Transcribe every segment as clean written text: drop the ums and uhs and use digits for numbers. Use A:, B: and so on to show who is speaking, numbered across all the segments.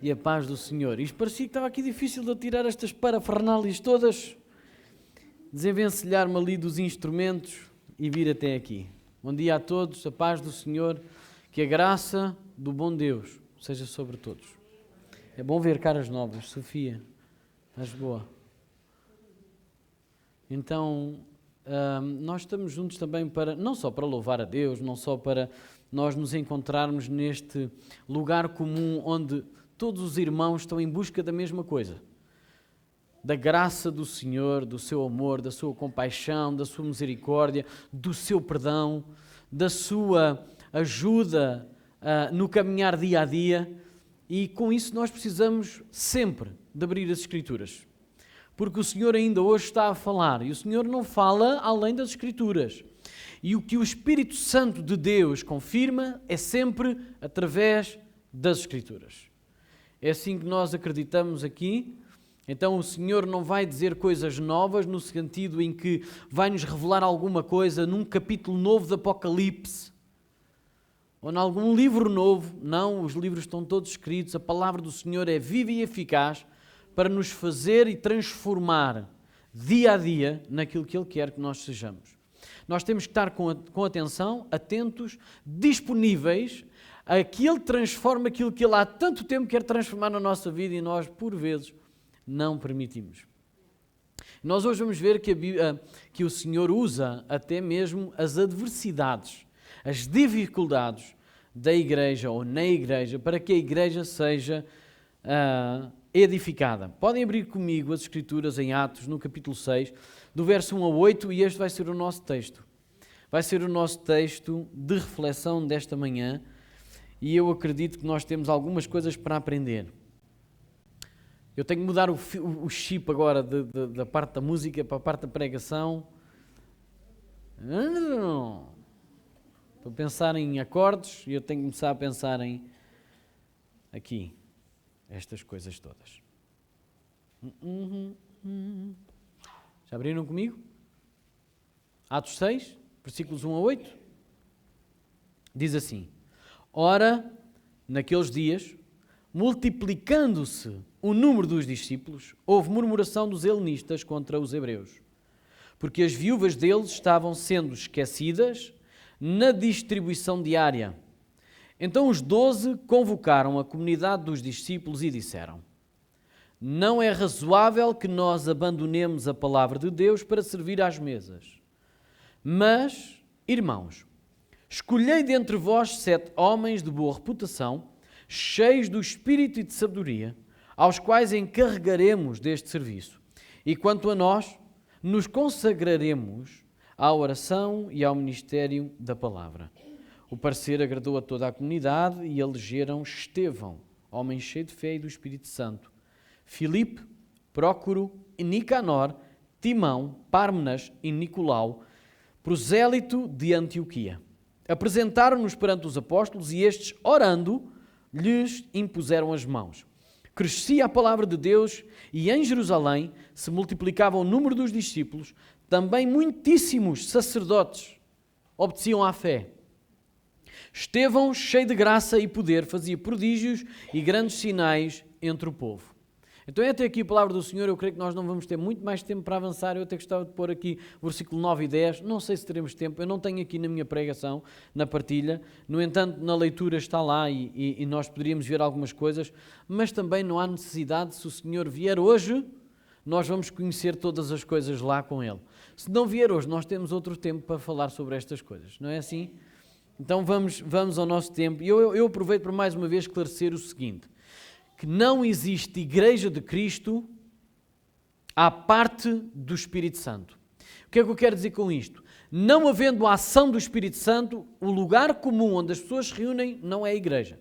A: e a paz do Senhor. Isto parecia que estava aqui difícil de tirar estas parafernálias todas, desenvencilhar-me ali dos instrumentos e vir até aqui. Bom dia a todos, a paz do Senhor, que a graça do bom Deus seja sobre todos. É bom ver caras novas. Sofia, estás boa? Então, nós estamos juntos também para, não só para louvar a Deus, não só para nós nos encontrarmos neste lugar comum onde todos os irmãos estão em busca da mesma coisa. Da graça do Senhor, do seu amor, da sua compaixão, da sua misericórdia, do seu perdão, da sua ajuda no caminhar dia a dia. E com isso nós precisamos sempre de abrir as Escrituras. Porque o Senhor ainda hoje está a falar, e o Senhor não fala além das Escrituras. E o que o Espírito Santo de Deus confirma é sempre através das Escrituras. É assim que nós acreditamos aqui. Então o Senhor não vai dizer coisas novas no sentido em que vai nos revelar alguma coisa num capítulo novo de Apocalipse ou em algum livro novo. Não, os livros estão todos escritos. A palavra do Senhor é viva e eficaz para nos fazer e transformar dia a dia naquilo que Ele quer que nós sejamos. Nós temos que estar com atenção, atentos, disponíveis a que Ele transforme aquilo que Ele há tanto tempo quer transformar na nossa vida e nós, por vezes, não permitimos. Nós hoje vamos ver que o Senhor usa até mesmo as adversidades, as dificuldades da igreja ou na igreja para que a igreja seja edificada. Podem abrir comigo as Escrituras em Atos, no capítulo 6, do verso 1 a 8, e este vai ser o nosso texto. Vai ser o nosso texto de reflexão desta manhã, e eu acredito que nós temos algumas coisas para aprender. Eu tenho que mudar o chip agora da parte da música para a parte da pregação. Para pensar em acordes, e eu tenho que começar a pensar em aqui, estas coisas todas. Já abriram comigo? Atos 6, versículos 1 a 8. Diz assim: Ora, naqueles dias, multiplicando-se o número dos discípulos, houve murmuração dos helenistas contra os hebreus, porque as viúvas deles estavam sendo esquecidas na distribuição diária. Então os 12 convocaram a comunidade dos discípulos e disseram: Não é razoável que nós abandonemos a palavra de Deus para servir às mesas. Mas, irmãos, escolhei dentre vós 7 homens de boa reputação, cheios do espírito e de sabedoria, aos quais encarregaremos deste serviço. E quanto a nós, nos consagraremos à oração e ao ministério da palavra. O parecer agradou a toda a comunidade e elegeram Estevão, homem cheio de fé e do Espírito Santo, Filipe, Prócoro, Nicanor, Timão, Pármenas e Nicolau, prosélito de Antioquia. Apresentaram-nos perante os apóstolos e estes, orando, lhes impuseram as mãos. Crescia a palavra de Deus e em Jerusalém se multiplicava o número dos discípulos, também muitíssimos sacerdotes obedeciam à fé. Estevão, cheio de graça e poder, fazia prodígios e grandes sinais entre o povo. Então é até aqui a palavra do Senhor. Eu creio que nós não vamos ter muito mais tempo para avançar. Eu até gostava de pôr aqui o versículo 9 e 10. Não sei se teremos tempo. Eu não tenho aqui na minha pregação, na partilha. No entanto, na leitura está lá e nós poderíamos ver algumas coisas. Mas também não há necessidade, se o Senhor vier hoje, nós vamos conhecer todas as coisas lá com Ele. Se não vier hoje, nós temos outro tempo para falar sobre estas coisas. Não é assim? Então vamos ao nosso tempo. E eu aproveito para mais uma vez esclarecer o seguinte: que não existe Igreja de Cristo à parte do Espírito Santo. O que é que eu quero dizer com isto? Não havendo a ação do Espírito Santo, o lugar comum onde as pessoas se reúnem não é a igreja.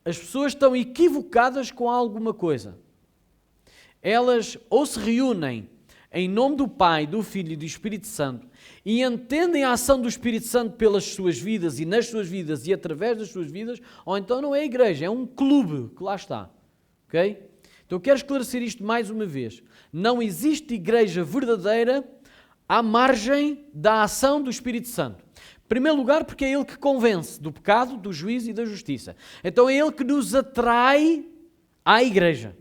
A: As pessoas estão equivocadas com alguma coisa. Elas ou se reúnem em nome do Pai, do Filho e do Espírito Santo e entendem a ação do Espírito Santo pelas suas vidas e nas suas vidas e através das suas vidas, ou então não é a igreja, é um clube que lá está. Ok? Então eu quero esclarecer isto mais uma vez. Não existe igreja verdadeira à margem da ação do Espírito Santo. Em primeiro lugar, porque é Ele que convence do pecado, do juízo e da justiça. Então é Ele que nos atrai à igreja.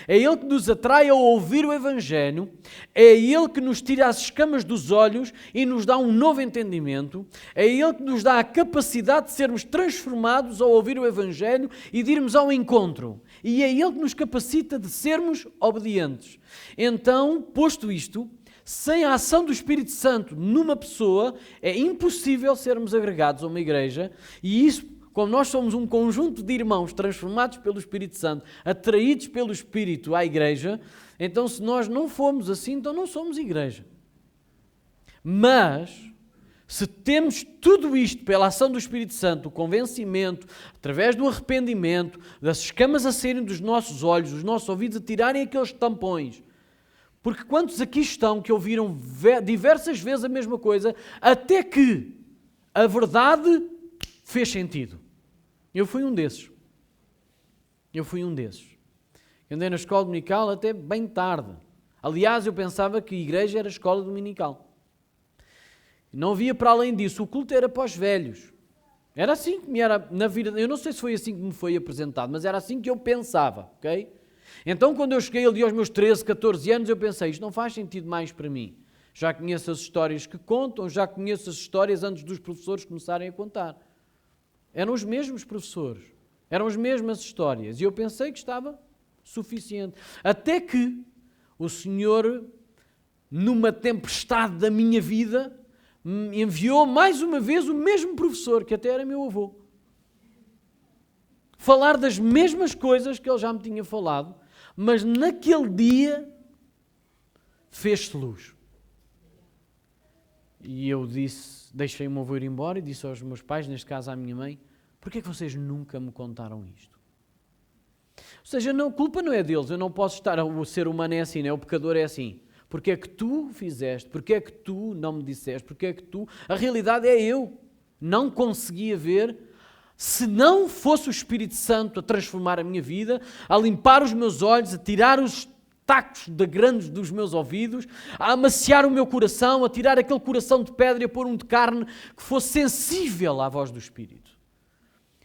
A: É Ele que nos atrai a ouvir o Evangelho, é Ele que nos tira as escamas dos olhos e nos dá um novo entendimento, é Ele que nos dá a capacidade de sermos transformados ao ouvir o Evangelho e de irmos ao encontro. E é Ele que nos capacita de sermos obedientes. Então, posto isto, sem a ação do Espírito Santo numa pessoa, é impossível sermos agregados a uma igreja, e isso, como nós somos um conjunto de irmãos transformados pelo Espírito Santo, atraídos pelo Espírito à igreja, então se nós não formos assim, então não somos igreja. Mas, se temos tudo isto pela ação do Espírito Santo, o convencimento, através do arrependimento, das escamas a saírem dos nossos olhos, dos nossos ouvidos, a tirarem aqueles tampões, porque quantos aqui estão que ouviram diversas vezes a mesma coisa, até que a verdade fez sentido? Eu fui um desses. Eu andei na escola dominical até bem tarde. Aliás, eu pensava que a igreja era a escola dominical. Não havia para além disso. O culto era para os velhos. Era assim que me era na vida. Eu não sei se foi assim que me foi apresentado, mas era assim que eu pensava, ok? Então, quando eu cheguei ali aos meus 13, 14 anos, eu pensei, isto não faz sentido mais para mim. Já conheço as histórias que contam, já conheço as histórias antes dos professores começarem a contar. Eram os mesmos professores, eram as mesmas histórias, e eu pensei que estava suficiente. Até que o Senhor, numa tempestade da minha vida, me enviou mais uma vez o mesmo professor, que até era meu avô, falar das mesmas coisas que ele já me tinha falado, mas naquele dia fez-se luz. E eu deixei o meu avô ir embora e disse aos meus pais, neste caso à minha mãe, porquê é que vocês nunca me contaram isto? Ou seja, a culpa não é deles, eu não posso estar, o ser humano é assim, o pecador é assim. Porquê é que tu fizeste? Porquê é que tu não me disseste? Porquê é que tu... A realidade é eu não conseguia ver, se não fosse o Espírito Santo a transformar a minha vida, a limpar os meus olhos, a tirar os tacos de grandes dos meus ouvidos, a amaciar o meu coração, a tirar aquele coração de pedra e a pôr um de carne que fosse sensível à voz do Espírito.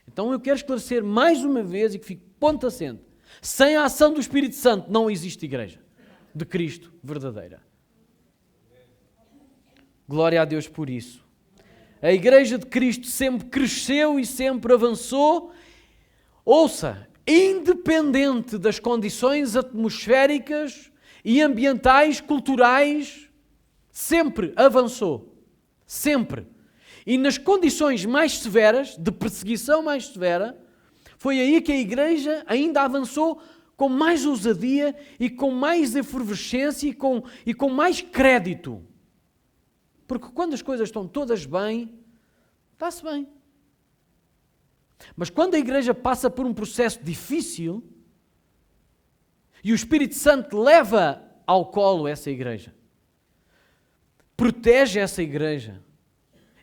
A: Então eu quero esclarecer mais uma vez e que fique ponto assente. Sem a ação do Espírito Santo não existe igreja de Cristo verdadeira. Glória a Deus por isso. A igreja de Cristo sempre cresceu e sempre avançou. Ouça, independente das condições atmosféricas e ambientais, culturais, sempre avançou. Sempre. E nas condições mais severas, de perseguição mais severa, foi aí que a igreja ainda avançou com mais ousadia e com mais efervescência e com mais crédito. Porque quando as coisas estão todas bem, está-se bem. Mas quando a igreja passa por um processo difícil e o Espírito Santo leva ao colo essa igreja, protege essa igreja,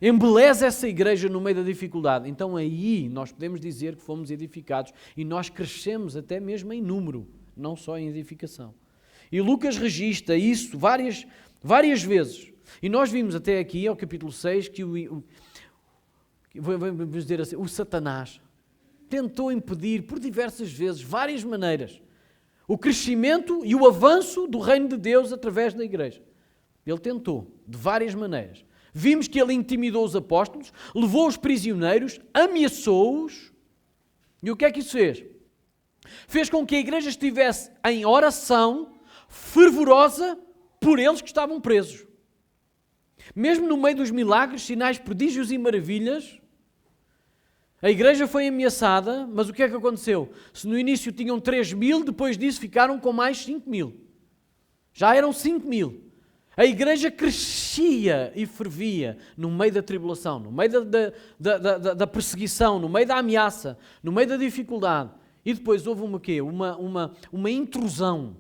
A: embeleza essa igreja no meio da dificuldade, então aí nós podemos dizer que fomos edificados e nós crescemos até mesmo em número, não só em edificação. E Lucas registra isso várias vezes. E nós vimos até aqui, ao capítulo 6, que vamos dizer assim, o Satanás tentou impedir por diversas vezes, várias maneiras, o crescimento e o avanço do reino de Deus através da igreja. Ele tentou, de várias maneiras. Vimos que ele intimidou os apóstolos, levou os prisioneiros, ameaçou-os. E o que é que isso fez? Fez com que a igreja estivesse em oração fervorosa por eles que estavam presos. Mesmo no meio dos milagres, sinais, prodígios e maravilhas, a igreja foi ameaçada, mas o que é que aconteceu? Se no início tinham 3.000, depois disso ficaram com mais 5.000. Já eram 5.000. A igreja crescia e fervia no meio da tribulação, no meio da perseguição, no meio da ameaça, no meio da dificuldade. E depois houve uma intrusão.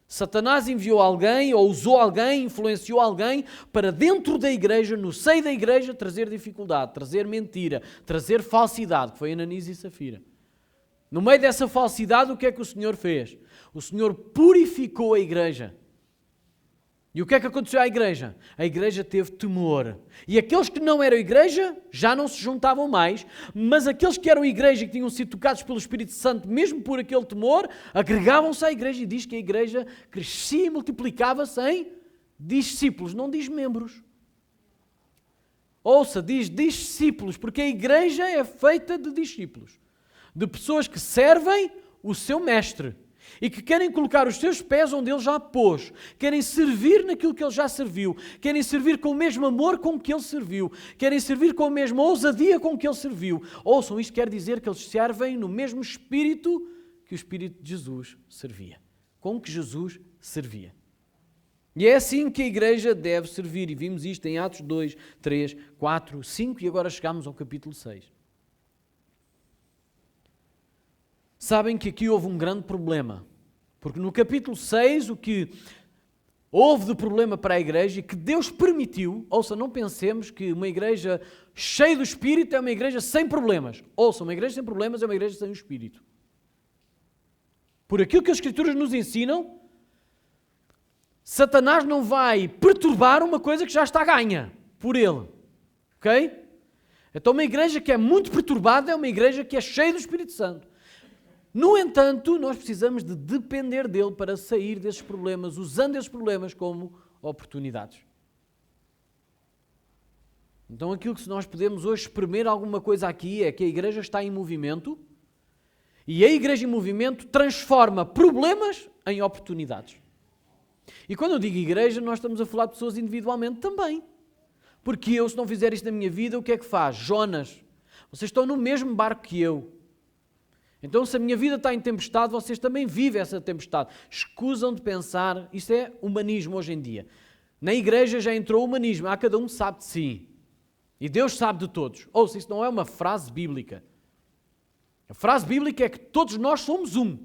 A: Satanás enviou alguém, ou usou alguém, influenciou alguém para dentro da igreja, no seio da igreja, trazer dificuldade, trazer mentira, trazer falsidade, que foi Ananias e Safira. No meio dessa falsidade, o que é que o Senhor fez? O Senhor purificou a igreja. E o que é que aconteceu à igreja? A igreja teve temor. E aqueles que não eram igreja já não se juntavam mais, mas aqueles que eram igreja e que tinham sido tocados pelo Espírito Santo, mesmo por aquele temor, agregavam-se à igreja. E diz que a igreja crescia e multiplicava-se em discípulos, não diz membros. Ouça, diz discípulos, porque a igreja é feita de discípulos. De pessoas que servem o seu mestre. E que querem colocar os seus pés onde ele já pôs, querem servir naquilo que ele já serviu, querem servir com o mesmo amor com que ele serviu, querem servir com a mesma ousadia com que ele serviu. Ouçam, isto quer dizer que eles servem no mesmo espírito que o Espírito de Jesus servia, com que Jesus servia. E é assim que a igreja deve servir, e vimos isto em Atos 2, 3, 4, 5 e agora chegamos ao capítulo 6. Sabem que aqui houve um grande problema, porque no capítulo 6 o que houve de problema para a igreja e que Deus permitiu, ouça, não pensemos que uma igreja cheia do Espírito é uma igreja sem problemas. Ouça, uma igreja sem problemas é uma igreja sem o Espírito. Por aquilo que as Escrituras nos ensinam, Satanás não vai perturbar uma coisa que já está ganha por ele, ok? Então uma igreja que é muito perturbada é uma igreja que é cheia do Espírito Santo. No entanto, nós precisamos de depender dele para sair desses problemas, usando esses problemas como oportunidades. Então aquilo que nós podemos hoje espremer alguma coisa aqui é que a igreja está em movimento e a igreja em movimento transforma problemas em oportunidades. E quando eu digo igreja, nós estamos a falar de pessoas individualmente também. Porque eu, se não fizer isto na minha vida, o que é que faz? Jonas, vocês estão no mesmo barco que eu. Então, se a minha vida está em tempestade, vocês também vivem essa tempestade. Escusam de pensar, isso é humanismo hoje em dia. Na igreja já entrou o humanismo, cada um sabe de si. E Deus sabe de todos. Ouça, isso não é uma frase bíblica. A frase bíblica é que todos nós somos um.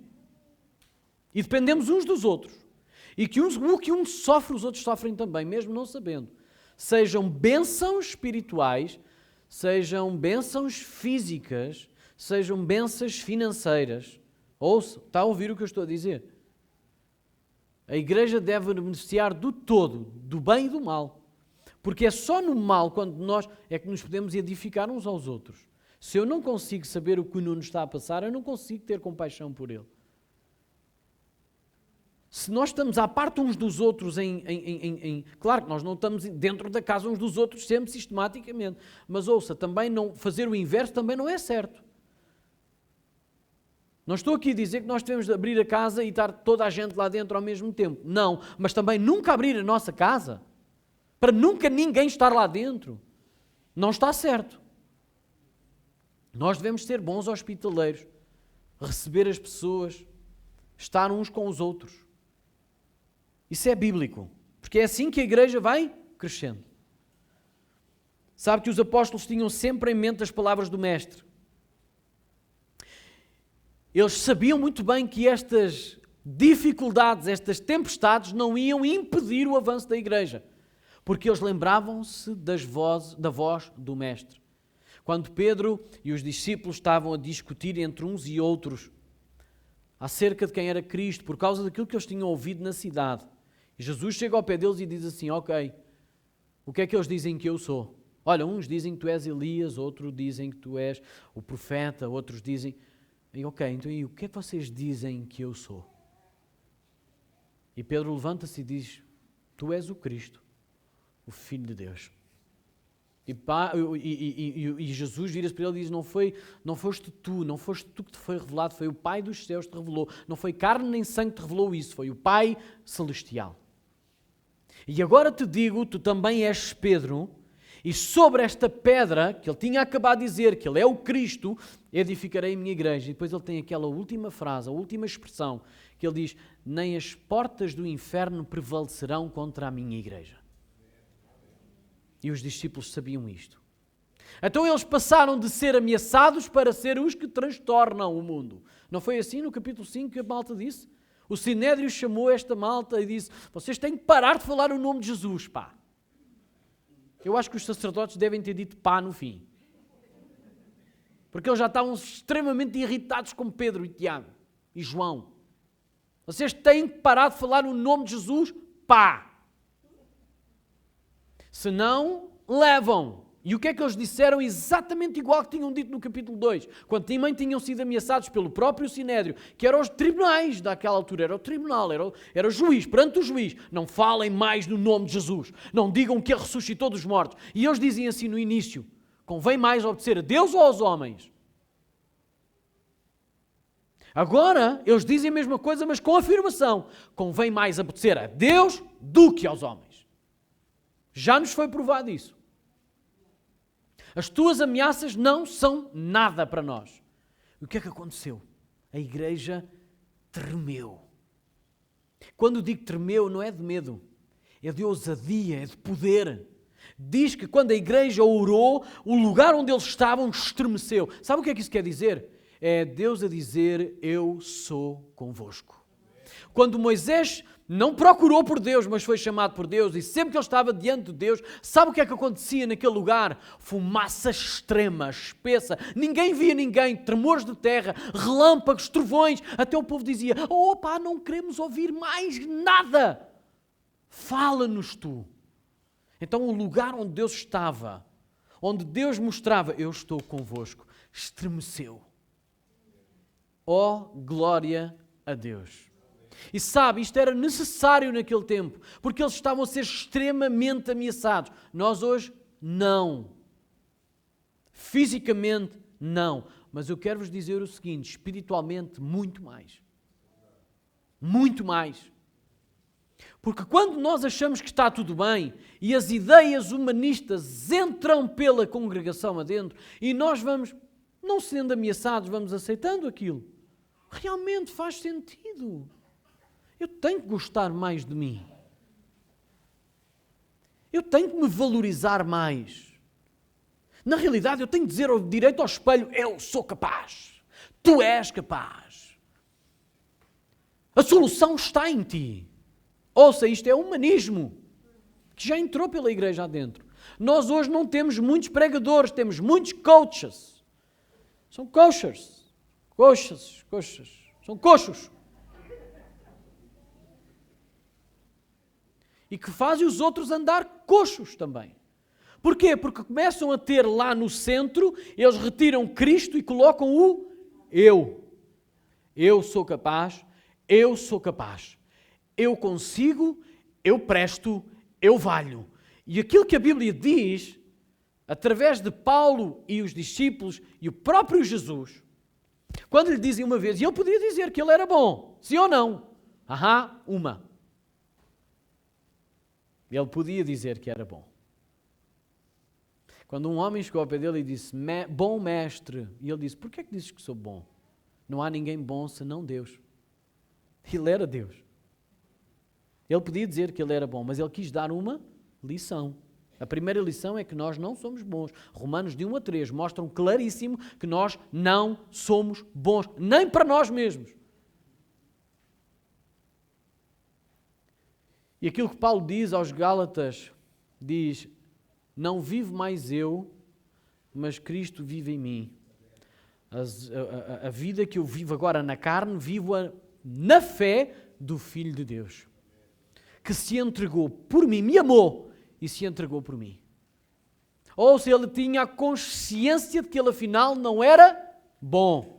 A: E dependemos uns dos outros. E que o que um sofre, os outros sofrem também, mesmo não sabendo. Sejam bênçãos espirituais, sejam bênçãos físicas, sejam bênçãos financeiras. Ouça, está a ouvir o que eu estou a dizer? A igreja deve beneficiar do todo, do bem e do mal. Porque é só no mal, quando nós, é que nos podemos edificar uns aos outros. Se eu não consigo saber o que o Nuno está a passar, eu não consigo ter compaixão por ele. Se nós estamos à parte uns dos outros claro que nós não estamos dentro da casa uns dos outros sempre sistematicamente, mas ouça, também não, fazer o inverso também não é certo. Não estou aqui a dizer que nós devemos abrir a casa e estar toda a gente lá dentro ao mesmo tempo. Não, mas também nunca abrir a nossa casa para nunca ninguém estar lá dentro. Não está certo. Nós devemos ser bons hospitaleiros, receber as pessoas, estar uns com os outros. Isso é bíblico, porque é assim que a igreja vai crescendo. Sabe que os apóstolos tinham sempre em mente as palavras do Mestre. Eles sabiam muito bem que estas dificuldades, estas tempestades não iam impedir o avanço da igreja, porque eles lembravam-se da voz do Mestre. Quando Pedro e os discípulos estavam a discutir entre uns e outros acerca de quem era Cristo, por causa daquilo que eles tinham ouvido na cidade, e Jesus chega ao pé deles e diz assim, ok, o que é que eles dizem que eu sou? Olha, uns dizem que tu és Elias, outros dizem que tu és o profeta, outros dizem... E ok, então e o que é que vocês dizem que eu sou? E Pedro levanta-se e diz, tu és o Cristo, o Filho de Deus. E Jesus vira-se para ele e diz, não foste tu que te foi revelado, foi o Pai dos céus que te revelou. Não foi carne nem sangue que te revelou isso, foi o Pai celestial. E agora te digo, tu também és Pedro, e sobre esta pedra, que ele tinha acabado de dizer, que ele é o Cristo, edificarei a minha igreja. E depois ele tem aquela última frase, a última expressão, que ele diz, nem as portas do inferno prevalecerão contra a minha igreja. E os discípulos sabiam isto. Então eles passaram de ser ameaçados para ser os que transtornam o mundo. Não foi assim no capítulo 5 que a malta disse? O Sinédrio chamou esta malta e disse, vocês têm que parar de falar o nome de Jesus, pá. Eu acho que os sacerdotes devem ter dito pá no fim. Porque eles já estavam extremamente irritados com Pedro e Tiago e João. Vocês têm que parar de falar o nome de Jesus, pá. senão levam. E o que é que eles disseram? Exatamente igual que tinham dito no capítulo 2, quando também tinham sido ameaçados pelo próprio Sinédrio, que eram os tribunais daquela altura, era o tribunal, era o juiz, perante o juiz. Não falem mais no nome de Jesus, não digam que ele ressuscitou dos mortos. E eles dizem assim no início, convém mais obedecer a Deus ou aos homens? Agora, eles dizem a mesma coisa, mas com afirmação. Convém mais obedecer a Deus do que aos homens. Já nos foi provado isso. As tuas ameaças não são nada para nós. O que é que aconteceu? A igreja tremeu. Quando digo tremeu, não é de medo. É de ousadia, é de poder. Diz que quando a igreja orou, o lugar onde eles estavam estremeceu. Sabe o que é que isso quer dizer? É Deus a dizer, eu sou convosco. Quando Moisés não procurou por Deus, mas foi chamado por Deus, e sempre que ele estava diante de Deus, sabe o que é que acontecia naquele lugar? Fumaça extrema, espessa, ninguém via ninguém, tremores de terra, relâmpagos, trovões, até o povo dizia, opa, não queremos ouvir mais nada, fala-nos tu. Então o lugar onde Deus estava, onde Deus mostrava, eu estou convosco, estremeceu. Oh, glória a Deus! E sabe, isto era necessário naquele tempo, porque eles estavam a ser extremamente ameaçados. Nós hoje, não. Fisicamente, não. Mas eu quero vos dizer o seguinte, espiritualmente, muito mais. Muito mais. Porque quando nós achamos que está tudo bem, e as ideias humanistas entram pela congregação adentro, e nós vamos, não sendo ameaçados, vamos aceitando aquilo. Realmente faz sentido. Eu tenho que gostar mais de mim. Eu tenho que me valorizar mais. Na realidade, eu tenho que dizer direito ao espelho, eu sou capaz. Tu és capaz. A solução está em ti. Ouça, isto é humanismo, que já entrou pela igreja adentro. Nós hoje não temos muitos pregadores, temos muitos coaches. São coxers. São coxos. E que fazem os outros andar coxos também. Porquê? Porque começam a ter lá no centro, eles retiram Cristo e colocam o eu. Eu sou capaz, eu sou capaz. Eu consigo, eu presto, eu valho. E aquilo que a Bíblia diz, através de Paulo e os discípulos e o próprio Jesus, quando lhe dizem uma vez, e ele podia dizer que ele era bom, sim ou não? Uma. Ele podia dizer que era bom. Quando um homem chegou ao pé dele e disse, bom mestre, e ele disse, porquê é que dizes que sou bom? Não há ninguém bom senão Deus. Ele era Deus. Ele podia dizer que ele era bom, mas ele quis dar uma lição. A primeira lição é que nós não somos bons. Romanos de 1 a 3 mostram claríssimo que nós não somos bons, nem para nós mesmos. E aquilo que Paulo diz aos Gálatas, diz, não vivo mais eu, mas Cristo vive em mim. A vida que eu vivo agora na carne, vivo-a na fé do Filho de Deus, que se entregou por mim, me amou e se entregou por mim. Ou se ele tinha a consciência de que ele afinal não era bom,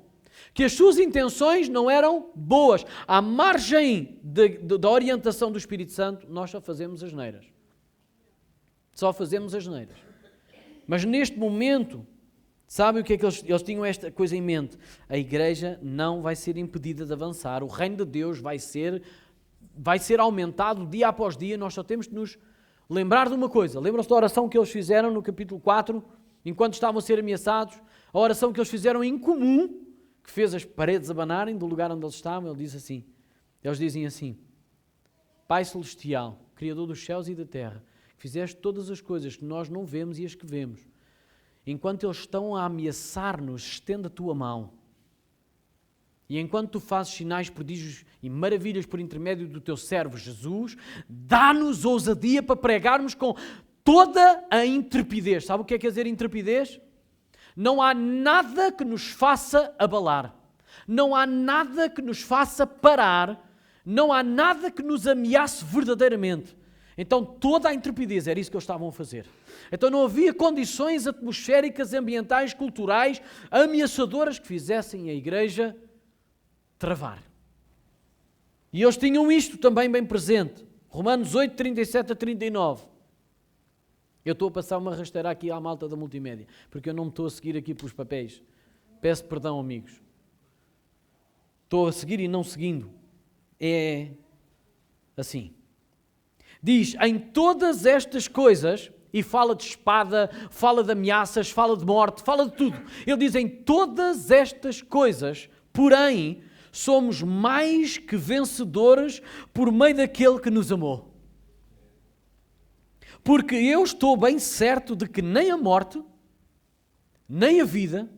A: que as suas intenções não eram boas. À margem da orientação do Espírito Santo, nós só fazemos asneiras. Só fazemos asneiras. Mas neste momento, sabem o que é que eles tinham esta coisa em mente? A igreja não vai ser impedida de avançar. O reino de Deus vai ser aumentado dia após dia. Nós só temos de nos lembrar de uma coisa. Lembram-se da oração que eles fizeram no capítulo 4, enquanto estavam a ser ameaçados? A oração que eles fizeram em comum, que fez as paredes abanarem do lugar onde eles estavam. Eles dizem assim, Pai Celestial, Criador dos céus e da terra, que fizeste todas as coisas que nós não vemos e as que vemos. Enquanto eles estão a ameaçar-nos, estende a tua mão. E enquanto tu fazes sinais, prodígios e maravilhas por intermédio do teu servo Jesus, dá-nos ousadia para pregarmos com toda a intrepidez. Sabe o que é dizer intrepidez? Não há nada que nos faça abalar. Não há nada que nos faça parar. Não há nada que nos ameace verdadeiramente. Então toda a intrepidez era isso que eles estavam a fazer. Então não havia condições atmosféricas, ambientais, culturais, ameaçadoras que fizessem a igreja travar. E eles tinham isto também bem presente. Romanos 8, 37 a 39. Eu estou a passar uma rasteira aqui à malta da multimédia, porque eu não me estou a seguir aqui pelos papéis. Peço perdão, amigos. Estou a seguir e não seguindo. É assim. Diz, em todas estas coisas, e fala de espada, fala de ameaças, fala de morte, fala de tudo. Ele diz, em todas estas coisas, porém, somos mais que vencedores por meio daquele que nos amou. Porque eu estou bem certo de que nem a morte, nem a vida,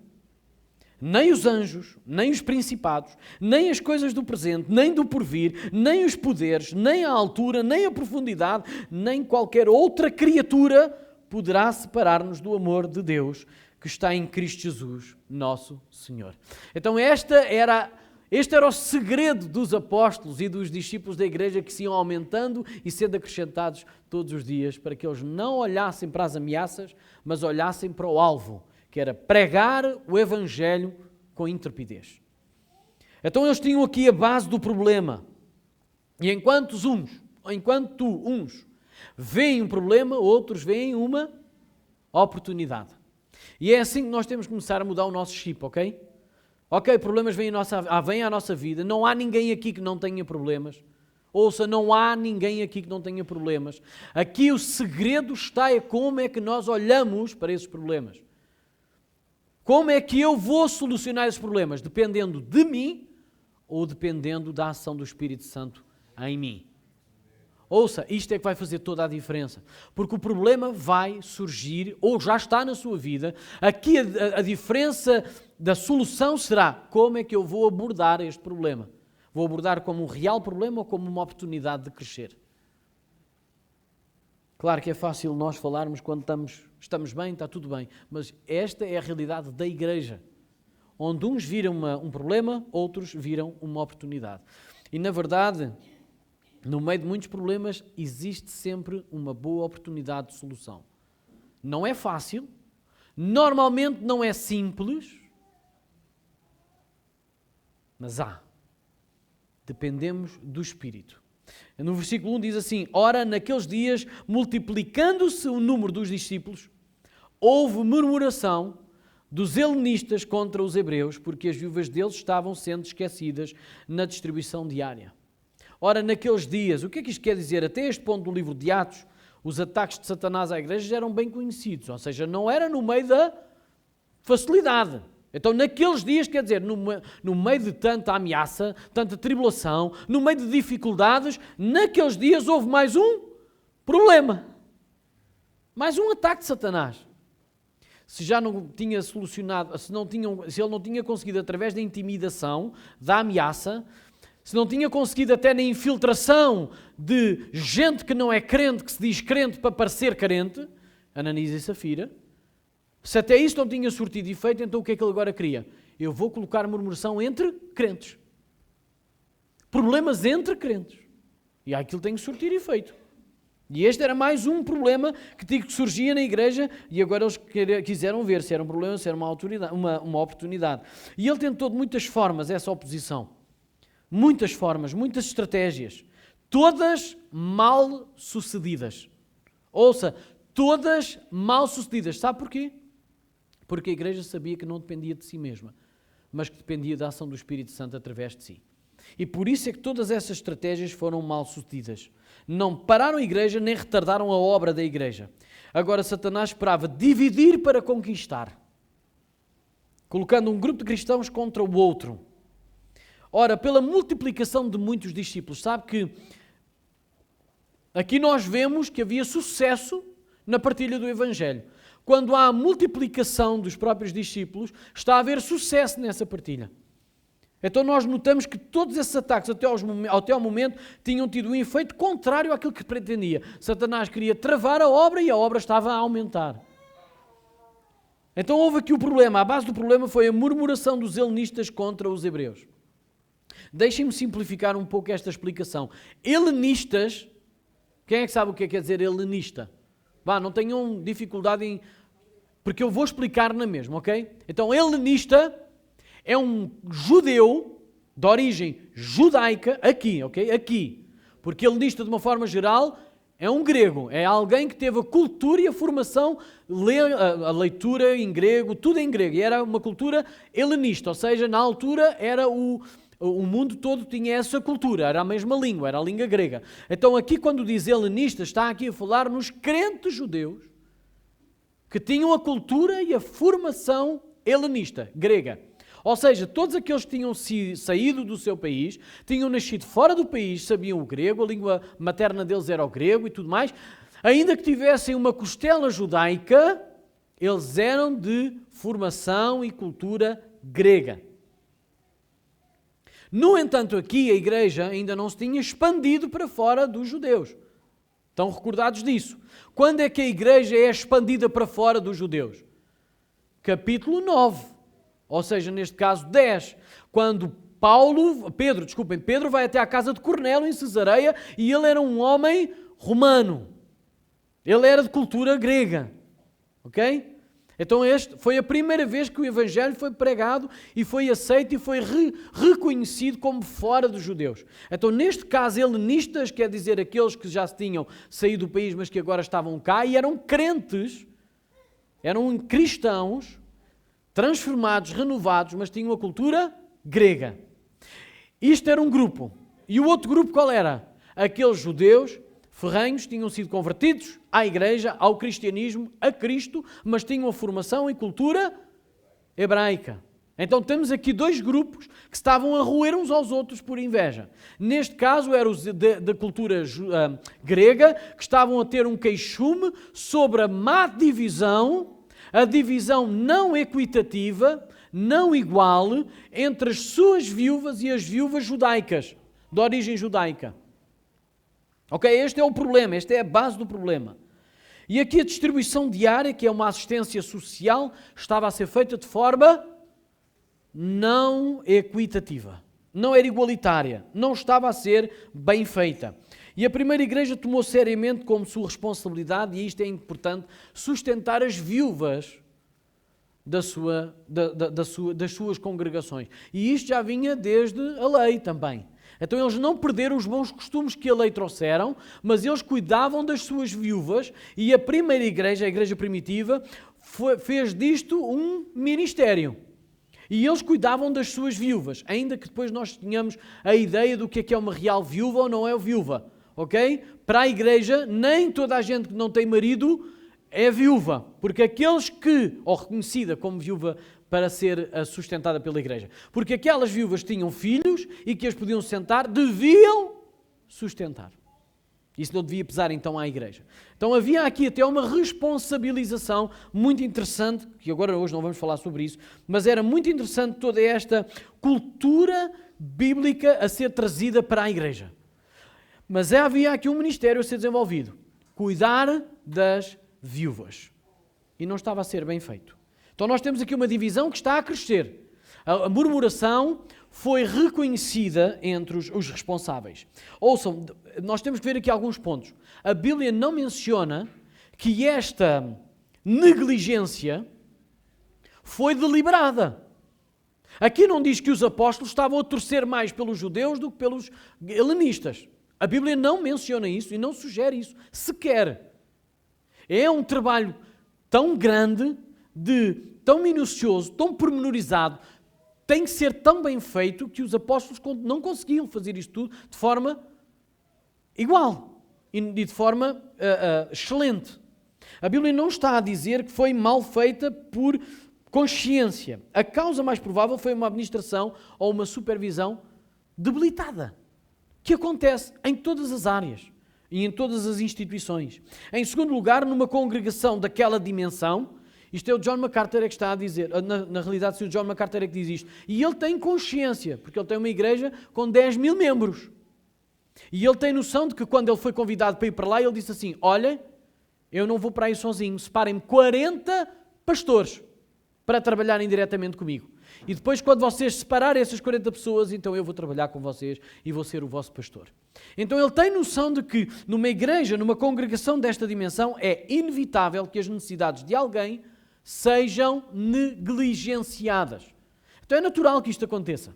A: nem os anjos, nem os principados, nem as coisas do presente, nem do porvir, nem os poderes, nem a altura, nem a profundidade, nem qualquer outra criatura poderá separar-nos do amor de Deus que está em Cristo Jesus, nosso Senhor. Então este era o segredo dos apóstolos e dos discípulos da igreja que se iam aumentando e sendo acrescentados todos os dias para que eles não olhassem para as ameaças, mas olhassem para o alvo, que era pregar o Evangelho com intrepidez. Então eles tinham aqui a base do problema. E enquanto uns veem um problema, outros veem uma oportunidade. E é assim que nós temos que começar a mudar o nosso chip, ok? Ok, problemas vêm à nossa vida. Não há ninguém aqui que não tenha problemas. Ouça, não há ninguém aqui que não tenha problemas. Aqui o segredo está em como é que nós olhamos para esses problemas. Como é que eu vou solucionar esses problemas? Dependendo de mim ou dependendo da ação do Espírito Santo em mim. Ouça, isto é que vai fazer toda a diferença. Porque o problema vai surgir, ou já está na sua vida. Aqui a diferença da solução será como é que eu vou abordar este problema. Vou abordar como um real problema ou como uma oportunidade de crescer? Claro que é fácil nós falarmos quando estamos bem, está tudo bem, mas esta é a realidade da igreja, onde uns viram um problema, outros viram uma oportunidade. E na verdade, no meio de muitos problemas, existe sempre uma boa oportunidade de solução. Não é fácil, normalmente não é simples, mas há. Dependemos do Espírito. No versículo 1 diz assim, ora, naqueles dias, multiplicando-se o número dos discípulos, houve murmuração dos helenistas contra os hebreus, porque as viúvas deles estavam sendo esquecidas na distribuição diária. Ora, naqueles dias, o que é que isto quer dizer? Até este ponto do livro de Atos, os ataques de Satanás à igreja já eram bem conhecidos, ou seja, não era no meio da facilidade. Então, naqueles dias, quer dizer, no meio de tanta ameaça, tanta tribulação, no meio de dificuldades, naqueles dias houve mais um problema. Mais um ataque de Satanás. Se já não tinha solucionado, se ele não tinha conseguido através da intimidação, da ameaça, se não tinha conseguido até na infiltração de gente que não é crente, que se diz crente para parecer crente, Ananias e Safira, se até isso não tinha surtido efeito, então o que é que ele agora queria? Eu vou colocar murmuração entre crentes. Problemas entre crentes. E aquilo tem que surtir efeito. E este era mais um problema que surgia na igreja e agora eles quiseram ver se era um problema, se era uma oportunidade. E ele tentou de muitas formas essa oposição. Muitas formas, muitas estratégias. Todas mal sucedidas. Ouça, todas mal sucedidas. Sabe porquê? Porque a igreja sabia que não dependia de si mesma, mas que dependia da ação do Espírito Santo através de si. E por isso é que todas essas estratégias foram mal sucedidas. Não pararam a igreja, nem retardaram a obra da igreja. Agora Satanás esperava dividir para conquistar, colocando um grupo de cristãos contra o outro. Ora, pela multiplicação de muitos discípulos, sabe que aqui nós vemos que havia sucesso na partilha do Evangelho. Quando há a multiplicação dos próprios discípulos, está a haver sucesso nessa partilha. Então nós notamos que todos esses ataques até ao momento tinham tido um efeito contrário àquilo que pretendia. Satanás queria travar a obra e a obra estava a aumentar. Então houve aqui o problema. A base do problema foi a murmuração dos helenistas contra os hebreus. Deixem-me simplificar um pouco esta explicação. Helenistas Quem é que sabe o que quer dizer helenista? Vá, não tenham dificuldade em... Porque eu vou explicar na mesma, ok? Então, helenista é um judeu de origem judaica, aqui, ok? Aqui. Porque helenista, de uma forma geral, é um grego. É alguém que teve a cultura e a formação, a leitura em grego, tudo em grego. E era uma cultura helenista, ou seja, na altura era o mundo todo tinha essa cultura, era a mesma língua, era a língua grega. Então aqui quando diz helenista, está aqui a falar nos crentes judeus que tinham a cultura e a formação helenista, grega. Ou seja, todos aqueles que tinham saído do seu país, tinham nascido fora do país, sabiam o grego, a língua materna deles era o grego e tudo mais, ainda que tivessem uma costela judaica, eles eram de formação e cultura grega. No entanto, aqui a igreja ainda não se tinha expandido para fora dos judeus. Estão recordados disso? Quando é que a igreja é expandida para fora dos judeus? Capítulo 9, ou seja, neste caso 10, quando Pedro vai até à casa de Cornélio em Cesareia e ele era um homem romano. Ele era de cultura grega. Ok? Então este foi a primeira vez que o Evangelho foi pregado e foi aceito e foi reconhecido como fora dos judeus. Então neste caso, helenistas, quer dizer aqueles que já tinham saído do país, mas que agora estavam cá e eram crentes, eram cristãos, transformados, renovados, mas tinham a cultura grega. Isto era um grupo. E o outro grupo qual era? Aqueles judeus ferrenhos tinham sido convertidos à igreja, ao cristianismo, a Cristo, mas tinham a formação e cultura hebraica. Então temos aqui dois grupos que estavam a roer uns aos outros por inveja. Neste caso eram os da cultura grega, que estavam a ter um queixume sobre a má divisão, a divisão não equitativa, não igual, entre as suas viúvas e as viúvas judaicas, de origem judaica. Ok, este é o problema, esta é a base do problema. E aqui a distribuição diária, que é uma assistência social, estava a ser feita de forma não equitativa, não era igualitária, não estava a ser bem feita. E a primeira igreja tomou seriamente como sua responsabilidade, e isto é importante, sustentar as viúvas das suas congregações. E isto já vinha desde a lei também. Então eles não perderam os bons costumes que a lei trouxeram, mas eles cuidavam das suas viúvas, e a primeira igreja, a igreja primitiva, fez disto um ministério. E eles cuidavam das suas viúvas, ainda que depois nós tenhamos a ideia do que é uma real viúva ou não é viúva. Ok? Para a igreja, nem toda a gente que não tem marido é viúva, porque aqueles que, ou reconhecida como viúva para ser sustentada pela igreja, porque aquelas viúvas tinham filhos e que as podiam sustentar, deviam sustentar. Isso não devia pesar então à igreja. Então havia aqui até uma responsabilização muito interessante, que agora hoje não vamos falar sobre isso, mas era muito interessante toda esta cultura bíblica a ser trazida para a igreja. Mas havia aqui um ministério a ser desenvolvido, cuidar das viúvas. E não estava a ser bem feito. Então nós temos aqui uma divisão que está a crescer. A murmuração foi reconhecida entre os responsáveis. Ouçam, nós temos que ver aqui alguns pontos. A Bíblia não menciona que esta negligência foi deliberada. Aqui não diz que os apóstolos estavam a torcer mais pelos judeus do que pelos helenistas. A Bíblia não menciona isso e não sugere isso, sequer. É um trabalho tão grande, tão minucioso, tão pormenorizado, tem que ser tão bem feito que os apóstolos não conseguiam fazer isto tudo de forma igual e de forma excelente. A Bíblia não está a dizer que foi mal feita por consciência. A causa mais provável foi uma administração ou uma supervisão debilitada, que acontece em todas as áreas e em todas as instituições. Em segundo lugar, numa congregação daquela dimensão, isto é o John MacArthur que está a dizer, na realidade se o John MacArthur é que diz isto, e ele tem consciência, porque ele tem uma igreja com 10 mil membros, e ele tem noção de que quando ele foi convidado para ir para lá, ele disse assim, olhem, eu não vou para aí sozinho, separem-me 40 pastores para trabalharem diretamente comigo. E depois, quando vocês separarem essas 40 pessoas, então eu vou trabalhar com vocês e vou ser o vosso pastor. Então ele tem noção de que numa igreja, numa congregação desta dimensão, é inevitável que as necessidades de alguém sejam negligenciadas. Então é natural que isto aconteça.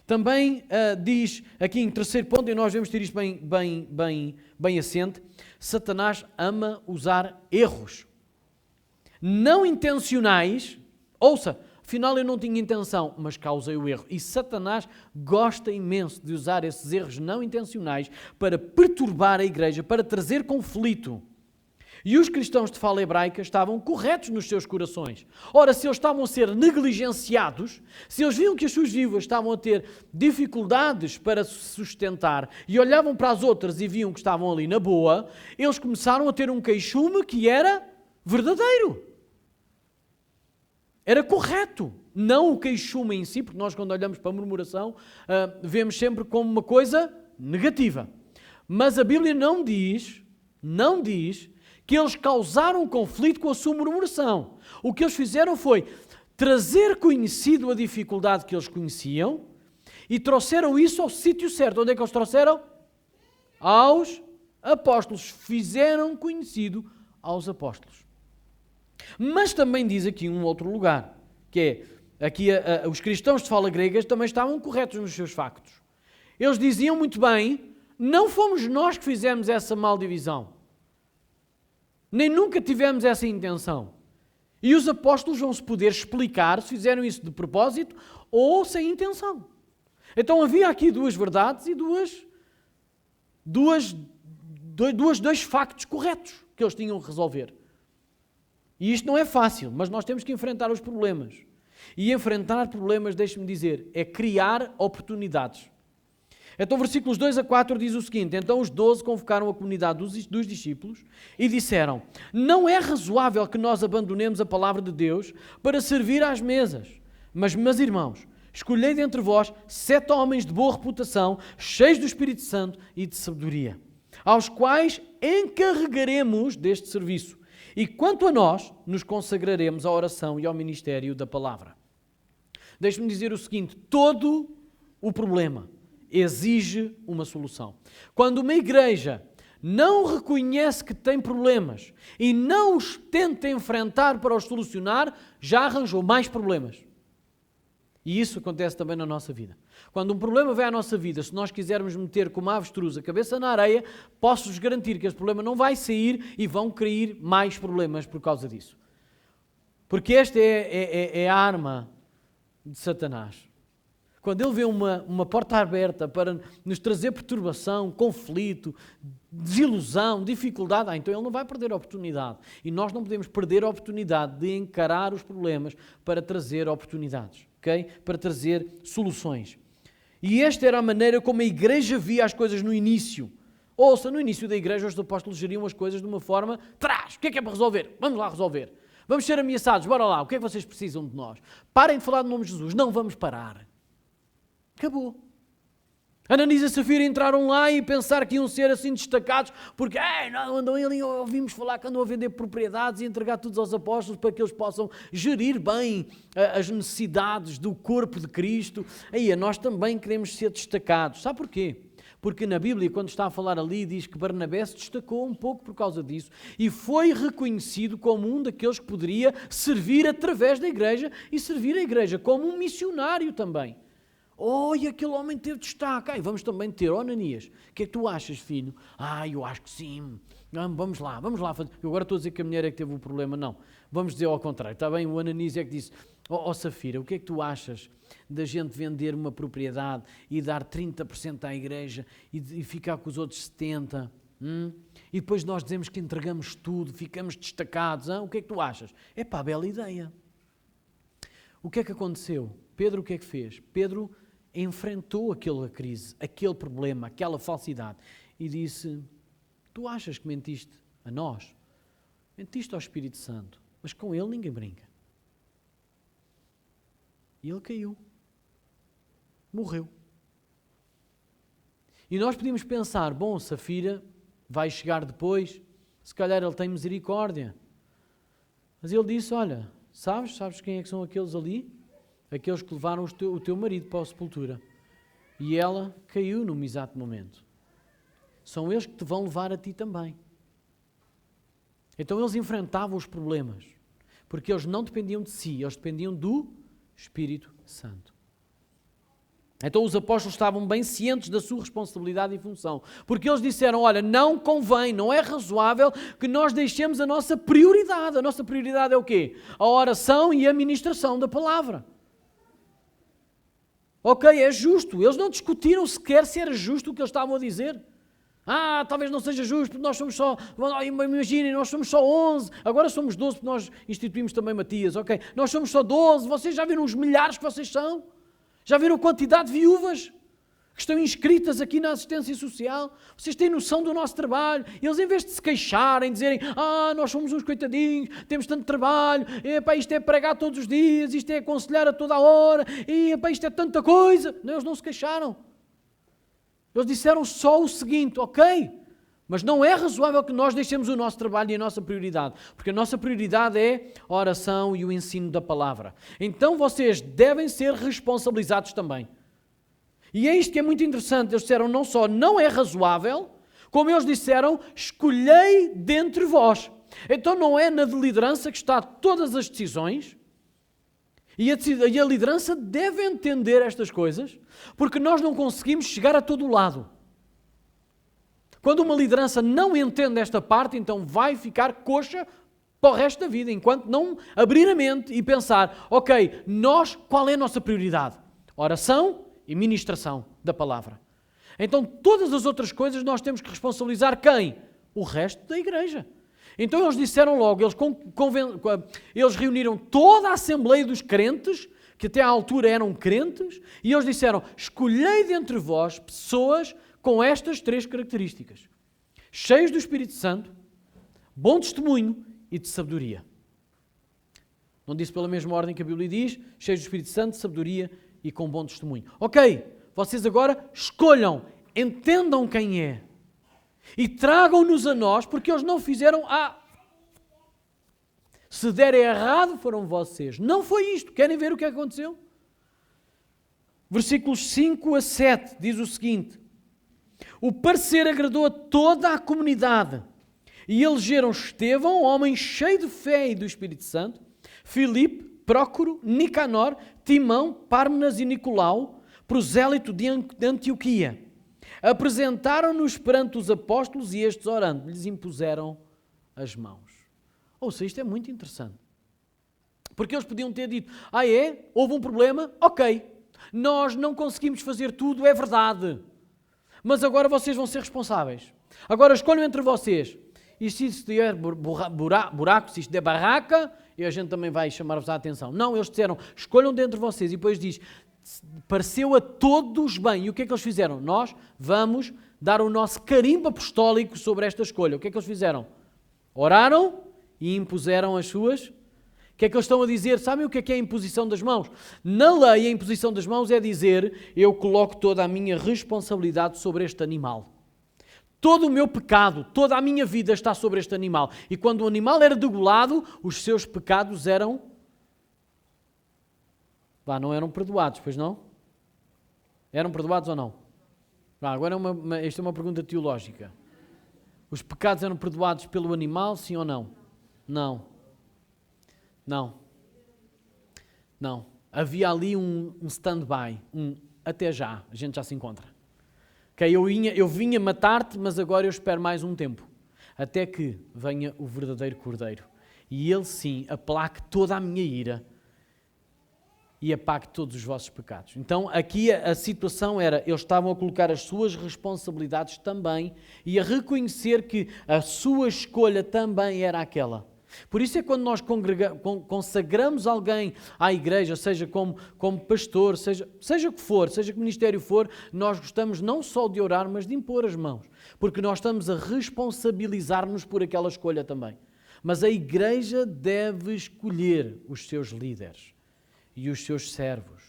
A: Também diz aqui em terceiro ponto, e nós devemos ter isto bem assente, Satanás ama usar erros não intencionais. Ouça, afinal eu não tinha intenção, mas causei o erro. E Satanás gosta imenso de usar esses erros não intencionais para perturbar a igreja, para trazer conflito. E os cristãos de fala hebraica estavam corretos nos seus corações. Ora, se eles estavam a ser negligenciados, se eles viam que as suas vidas estavam a ter dificuldades para se sustentar e olhavam para as outras e viam que estavam ali na boa, eles começaram a ter um queixume que era verdadeiro. Era correto. Não o queixume em si, porque nós quando olhamos para a murmuração, vemos sempre como uma coisa negativa. Mas a Bíblia não diz que eles causaram conflito com a sua murmuração. O que eles fizeram foi trazer conhecido a dificuldade que eles conheciam e trouxeram isso ao sítio certo. Onde é que eles trouxeram? Aos apóstolos. Fizeram conhecido aos apóstolos. Mas também diz aqui um outro lugar, que é, aqui os cristãos de fala grega também estavam corretos nos seus factos. Eles diziam muito bem, não fomos nós que fizemos essa maldivisão. Nem nunca tivemos essa intenção. E os apóstolos vão-se poder explicar se fizeram isso de propósito ou sem intenção. Então havia aqui duas verdades e dois factos corretos que eles tinham que resolver. E isto não é fácil, mas nós temos que enfrentar os problemas. E enfrentar problemas, deixe-me dizer, é criar oportunidades. Então, versículos 2 a 4 diz o seguinte: então os 12 convocaram a comunidade dos discípulos e disseram: não é razoável que nós abandonemos a palavra de Deus para servir às mesas. Mas, meus irmãos, escolhei dentre vós 7 homens de boa reputação, cheios do Espírito Santo e de sabedoria, aos quais encarregaremos deste serviço. E quanto a nós, nos consagraremos à oração e ao ministério da palavra. Deixe-me dizer o seguinte: todo o problema exige uma solução. Quando uma igreja não reconhece que tem problemas e não os tenta enfrentar para os solucionar, já arranjou mais problemas. E isso acontece também na nossa vida. Quando um problema vem à nossa vida, se nós quisermos meter como a avestruz a cabeça na areia, posso-vos garantir que esse problema não vai sair e vão cair mais problemas por causa disso. Porque esta é a arma de Satanás. Quando ele vê uma porta aberta para nos trazer perturbação, conflito, desilusão, dificuldade, então ele não vai perder a oportunidade. E nós não podemos perder a oportunidade de encarar os problemas para trazer oportunidades, ok? Para trazer soluções. E esta era a maneira como a igreja via as coisas no início. Ouça, no início da igreja os apóstolos geriam as coisas de uma forma, o que é para resolver? Vamos lá resolver. Vamos ser ameaçados, bora lá, o que é que vocês precisam de nós? Parem de falar do nome de Jesus, não vamos parar. Acabou. Ananias e Safira entraram lá e pensaram que iam ser assim destacados, porque não, andam ali e ouvimos falar que andam a vender propriedades e entregar tudo aos apóstolos para que eles possam gerir bem as necessidades do corpo de Cristo. Aí nós também queremos ser destacados. Sabe porquê? Porque na Bíblia, quando está a falar ali, diz que Barnabé se destacou um pouco por causa disso e foi reconhecido como um daqueles que poderia servir através da igreja e servir a igreja como um missionário também. E aquele homem teve destaque. Vamos também ter. Ananias, o que é que tu achas, filho? Eu acho que sim. Vamos lá. Eu agora estou a dizer que a mulher é que teve o problema. Não, vamos dizer ao contrário. Está bem, o Ananias é que disse: Safira, o que é que tu achas da gente vender uma propriedade e dar 30% à igreja e ficar com os outros 70%? E depois nós dizemos que entregamos tudo, ficamos destacados. O que é que tu achas? Bela ideia. O que é que aconteceu? Pedro o que é que fez? Pedro enfrentou aquela crise, aquele problema, aquela falsidade e disse: tu achas que mentiste a nós? Mentiste ao Espírito Santo, mas com ele ninguém brinca. E ele caiu. Morreu. E nós podíamos pensar: bom, Safira vai chegar depois, se calhar ele tem misericórdia. Mas ele disse: olha, sabes quem é que são aqueles ali? aqueles que levaram o teu marido para a sepultura. E ela caiu num exato momento. São eles que te vão levar a ti também. Então eles enfrentavam os problemas, porque eles não dependiam de si, eles dependiam do Espírito Santo. Então os apóstolos estavam bem cientes da sua responsabilidade e função, porque eles disseram, olha, não convém, não é razoável que nós deixemos a nossa prioridade. A nossa prioridade é o quê? A oração e a ministração da palavra. Ok, é justo. Eles não discutiram sequer se era justo o que eles estavam a dizer. Talvez não seja justo, porque nós somos só, imaginem, nós somos só 11, agora somos 12, porque nós instituímos também Matias, ok? Nós somos só 12, vocês já viram os milhares que vocês são? Já viram a quantidade de viúvas que estão inscritas aqui na assistência social? Vocês têm noção do nosso trabalho? Eles, em vez de se queixarem, dizerem, nós somos uns coitadinhos, temos tanto trabalho, isto é pregar todos os dias, isto é aconselhar a toda a hora, isto é tanta coisa. Não, eles não se queixaram. Eles disseram só o seguinte, ok, mas não é razoável que nós deixemos o nosso trabalho e a nossa prioridade, porque a nossa prioridade é a oração e o ensino da palavra. Então vocês devem ser responsabilizados também. E é isto que é muito interessante. Eles disseram não só não é razoável, como eles disseram, escolhei dentre vós. Então não é na liderança que está todas as decisões, e a liderança deve entender estas coisas, porque nós não conseguimos chegar a todo lado. Quando uma liderança não entende esta parte, então vai ficar coxa para o resto da vida, enquanto não abrir a mente e pensar, ok, qual é a nossa prioridade? Oração e ministração da palavra. Então todas as outras coisas nós temos que responsabilizar quem? O resto da igreja. Então eles disseram logo, eles reuniram toda a Assembleia dos crentes, que até à altura eram crentes, e eles disseram, escolhei dentre vós pessoas com estas 3 características: cheios do Espírito Santo, bom testemunho e de sabedoria. Não disse pela mesma ordem que a Bíblia diz, cheios do Espírito Santo, sabedoria e com bom testemunho. Ok, vocês agora escolham, entendam quem é. E tragam-nos a nós, porque eles não fizeram se der errado, foram vocês. Não foi isto. Querem ver o que aconteceu? Versículos 5 a 7 diz o seguinte: o parecer agradou a toda a comunidade e elegeram Estevão, homem cheio de fé e do Espírito Santo, Filipe, Prócoro, Nicanor, Timão, Pármenas e Nicolau, prosélito de Antioquia. Apresentaram-nos perante os apóstolos e estes, orando, lhes impuseram as mãos. Ouça, isto é muito interessante. Porque eles podiam ter dito, houve um problema? Ok, nós não conseguimos fazer tudo, é verdade. Mas agora vocês vão ser responsáveis. Agora escolham entre vocês. E se isto der buraco, se isto der barraca, e a gente também vai chamar-vos a atenção. Não, eles disseram, escolham dentre vocês. E depois diz, pareceu a todos bem. E o que é que eles fizeram? Nós vamos dar o nosso carimbo apostólico sobre esta escolha. O que é que eles fizeram? Oraram e impuseram as suas. O que é que eles estão a dizer? Sabem o que é a imposição das mãos? Na lei, a imposição das mãos é dizer, eu coloco toda a minha responsabilidade sobre este animal. Todo o meu pecado, toda a minha vida está sobre este animal. E quando o animal era degolado, os seus pecados eram... não eram perdoados, pois não? Eram perdoados ou não? Agora esta é uma pergunta teológica. Os pecados eram perdoados pelo animal, sim ou não? Não. Havia ali um stand-by, até já, a gente já se encontra. Okay, eu vinha matar-te, mas agora eu espero mais um tempo, até que venha o verdadeiro Cordeiro. E ele sim aplaque toda a minha ira e apague todos os vossos pecados. Então aqui a situação era, eles estavam a colocar as suas responsabilidades também e a reconhecer que a sua escolha também era aquela. Por isso é quando nós consagramos alguém à igreja, seja como pastor, seja o que for, seja que ministério for, nós gostamos não só de orar, mas de impor as mãos. Porque nós estamos a responsabilizar-nos por aquela escolha também. Mas a igreja deve escolher os seus líderes e os seus servos.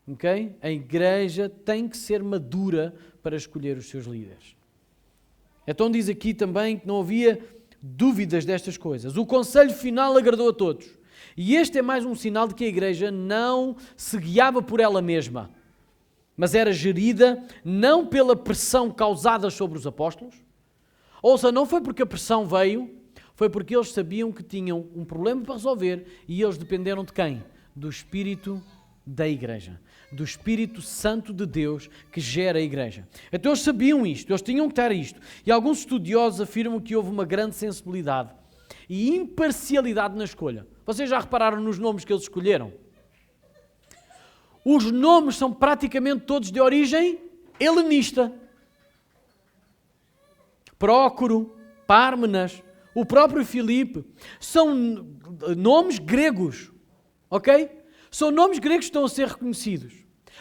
A: Ok? A igreja tem que ser madura para escolher os seus líderes. Então diz aqui também que não havia dúvidas destas coisas. O conselho final agradou a todos. E este é mais um sinal de que a igreja não se guiava por ela mesma, mas era gerida não pela pressão causada sobre os apóstolos. Ou seja, não foi porque a pressão veio, foi porque eles sabiam que tinham um problema para resolver e eles dependeram de quem? Do Espírito da igreja, do Espírito Santo de Deus que gera a igreja. Então eles sabiam isto, eles tinham que estar isto. E alguns estudiosos afirmam que houve uma grande sensibilidade e imparcialidade na escolha. Vocês já repararam nos nomes que eles escolheram? Os nomes são praticamente todos de origem helenista. Prócoro, Pármenas, o próprio Filipe, são nomes gregos, ok? São nomes gregos que estão a ser reconhecidos.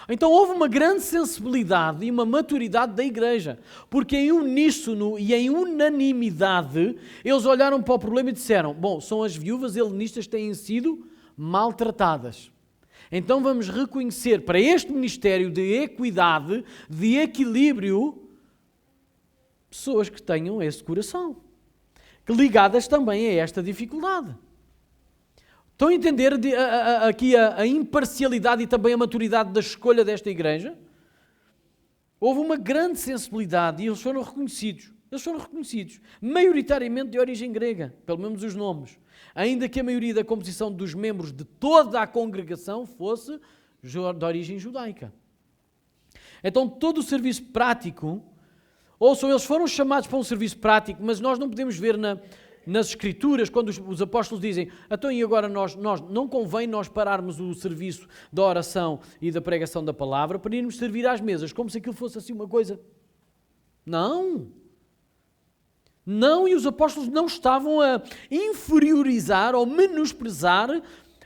A: Então houve uma grande sensibilidade e uma maturidade da igreja, porque em uníssono e em unanimidade eles olharam para o problema e disseram, bom, são as viúvas helenistas que têm sido maltratadas. Então vamos reconhecer para este ministério de equidade, de equilíbrio, pessoas que tenham esse coração, que ligadas também a esta dificuldade. Estão a entender aqui a imparcialidade e também a maturidade da escolha desta igreja? Houve uma grande sensibilidade e eles foram reconhecidos. Eles foram reconhecidos, maioritariamente de origem grega, pelo menos os nomes. Ainda que a maioria da composição dos membros de toda a congregação fosse de origem judaica. Então todo o serviço prático, ouçam, eles foram chamados para um serviço prático, mas nós não podemos ver nas Escrituras, quando os apóstolos dizem, então e agora nós não convém nós pararmos o serviço da oração e da pregação da palavra para irmos servir às mesas, como se aquilo fosse assim uma coisa. Não, e os apóstolos não estavam a inferiorizar ou menosprezar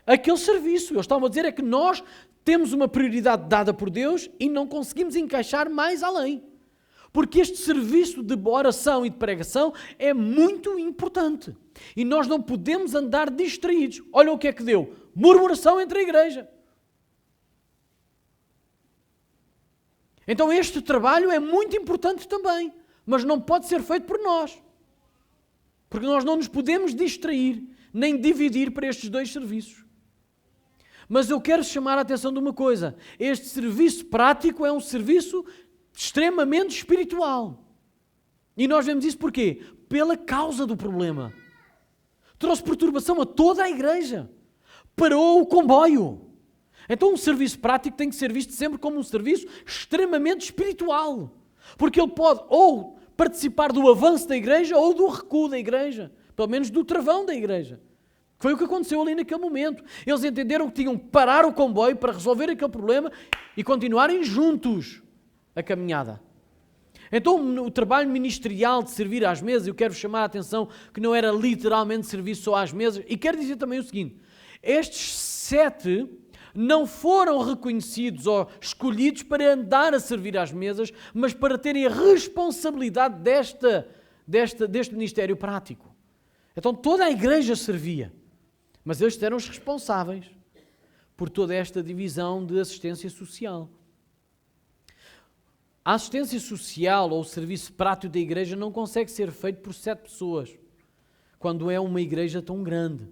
A: aquele serviço. Eles estavam a dizer é que nós temos uma prioridade dada por Deus e não conseguimos encaixar mais além. Porque este serviço de oração e de pregação é muito importante. E nós não podemos andar distraídos. Olha o que é que deu. Murmuração entre a igreja. Então este trabalho é muito importante também. Mas não pode ser feito por nós. Porque nós não nos podemos distrair, nem dividir para estes dois serviços. Mas eu quero chamar a atenção de uma coisa. Este serviço prático é um serviço extremamente espiritual. E nós vemos isso porquê? Pela causa do problema. Trouxe perturbação a toda a igreja. Parou o comboio. Então um serviço prático tem que ser visto sempre como um serviço extremamente espiritual. Porque ele pode ou participar do avanço da igreja ou do recuo da igreja. Pelo menos do travão da igreja. Foi o que aconteceu ali naquele momento. Eles entenderam que tinham que parar o comboio para resolver aquele problema e continuarem juntos a caminhada. Então o trabalho ministerial de servir às mesas, eu quero chamar a atenção que não era literalmente servir só às mesas, e quero dizer também o seguinte, estes 7 não foram reconhecidos ou escolhidos para andar a servir às mesas, mas para terem a responsabilidade deste ministério prático. Então toda a igreja servia, mas eles eram os responsáveis por toda esta divisão de assistência social. A assistência social ou o serviço prático da igreja não consegue ser feito por 7 pessoas, quando é uma igreja tão grande.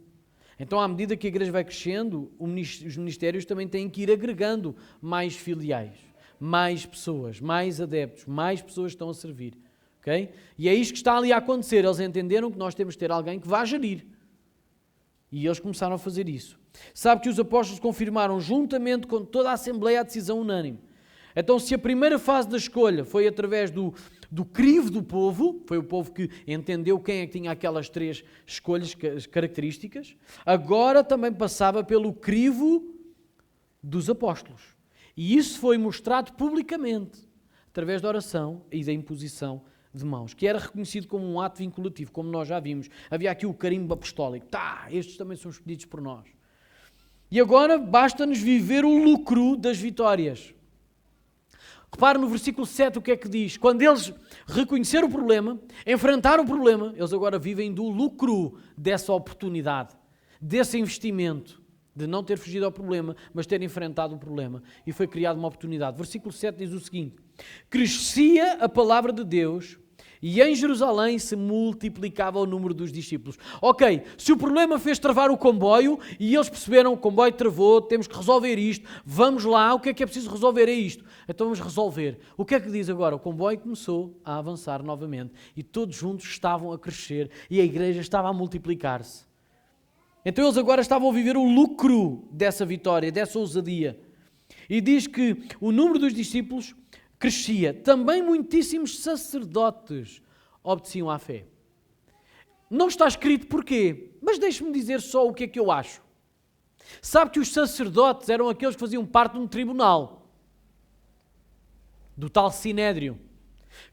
A: Então, à medida que a igreja vai crescendo, os ministérios também têm que ir agregando mais filiais, mais pessoas, mais adeptos, mais pessoas que estão a servir. Okay? E é isto que está ali a acontecer. Eles entenderam que nós temos de ter alguém que vá gerir. E eles começaram a fazer isso. Sabe que os apóstolos confirmaram juntamente com toda a Assembleia a decisão unânime. Então, se a primeira fase da escolha foi através do crivo do povo, foi o povo que entendeu quem é que tinha aquelas 3 escolhas características, agora também passava pelo crivo dos apóstolos. E isso foi mostrado publicamente, através da oração e da imposição de mãos, que era reconhecido como um ato vinculativo, como nós já vimos. Havia aqui o carimbo apostólico. Estes também são escolhidos por nós. E agora basta-nos viver o lucro das vitórias. Repare no versículo 7 o que é que diz. Quando eles reconheceram o problema, enfrentaram o problema, eles agora vivem do lucro dessa oportunidade, desse investimento, de não ter fugido ao problema, mas ter enfrentado o problema. E foi criada uma oportunidade. Versículo 7 diz o seguinte: crescia a palavra de Deus E em Jerusalém se multiplicava o número dos discípulos. Ok, se o problema fez travar o comboio e eles perceberam, o comboio travou, temos que resolver isto, vamos lá, o que é preciso resolver? É isto. Então vamos resolver. O que é que diz agora? O comboio começou a avançar novamente e todos juntos estavam a crescer e a igreja estava a multiplicar-se. Então eles agora estavam a viver o lucro dessa vitória, dessa ousadia. E diz que o número dos discípulos crescia. Também muitíssimos sacerdotes obedeciam à fé. Não está escrito porquê, mas deixe-me dizer só o que é que eu acho. Sabe que os sacerdotes eram aqueles que faziam parte de um tribunal, do tal Sinédrio,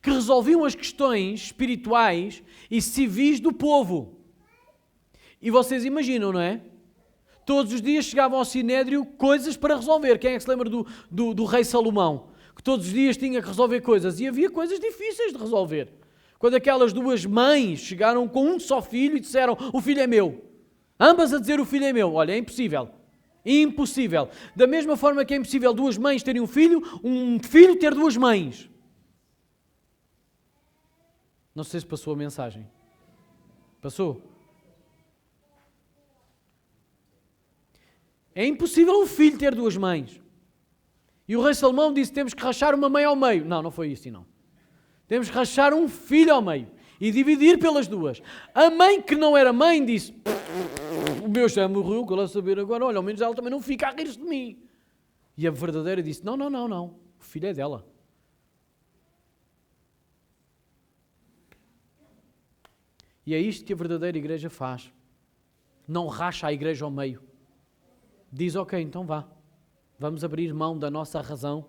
A: que resolviam as questões espirituais e civis do povo. E vocês imaginam, não é? Todos os dias chegavam ao Sinédrio coisas para resolver. Quem é que se lembra do rei Salomão? Que todos os dias tinha que resolver coisas. E havia coisas difíceis de resolver. Quando aquelas duas mães chegaram com um só filho e disseram, o filho é meu. Ambas a dizer, o filho é meu. Olha, é impossível. Impossível. Da mesma forma que é impossível duas mães terem um filho ter duas mães. Não sei se passou a mensagem. Passou? É impossível um filho ter duas mães. E o rei Salomão disse, temos que rachar uma mãe ao meio. Não, não foi isso, não. Temos que rachar um filho ao meio e dividir pelas duas. A mãe que não era mãe disse, o meu já morreu, que ela saber agora, olha, ao menos ela também não fica a rir-se de mim. E a verdadeira disse, não, o filho é dela. E é isto que a verdadeira igreja faz. Não racha a igreja ao meio. Diz, ok, então vá. Vamos abrir mão da nossa razão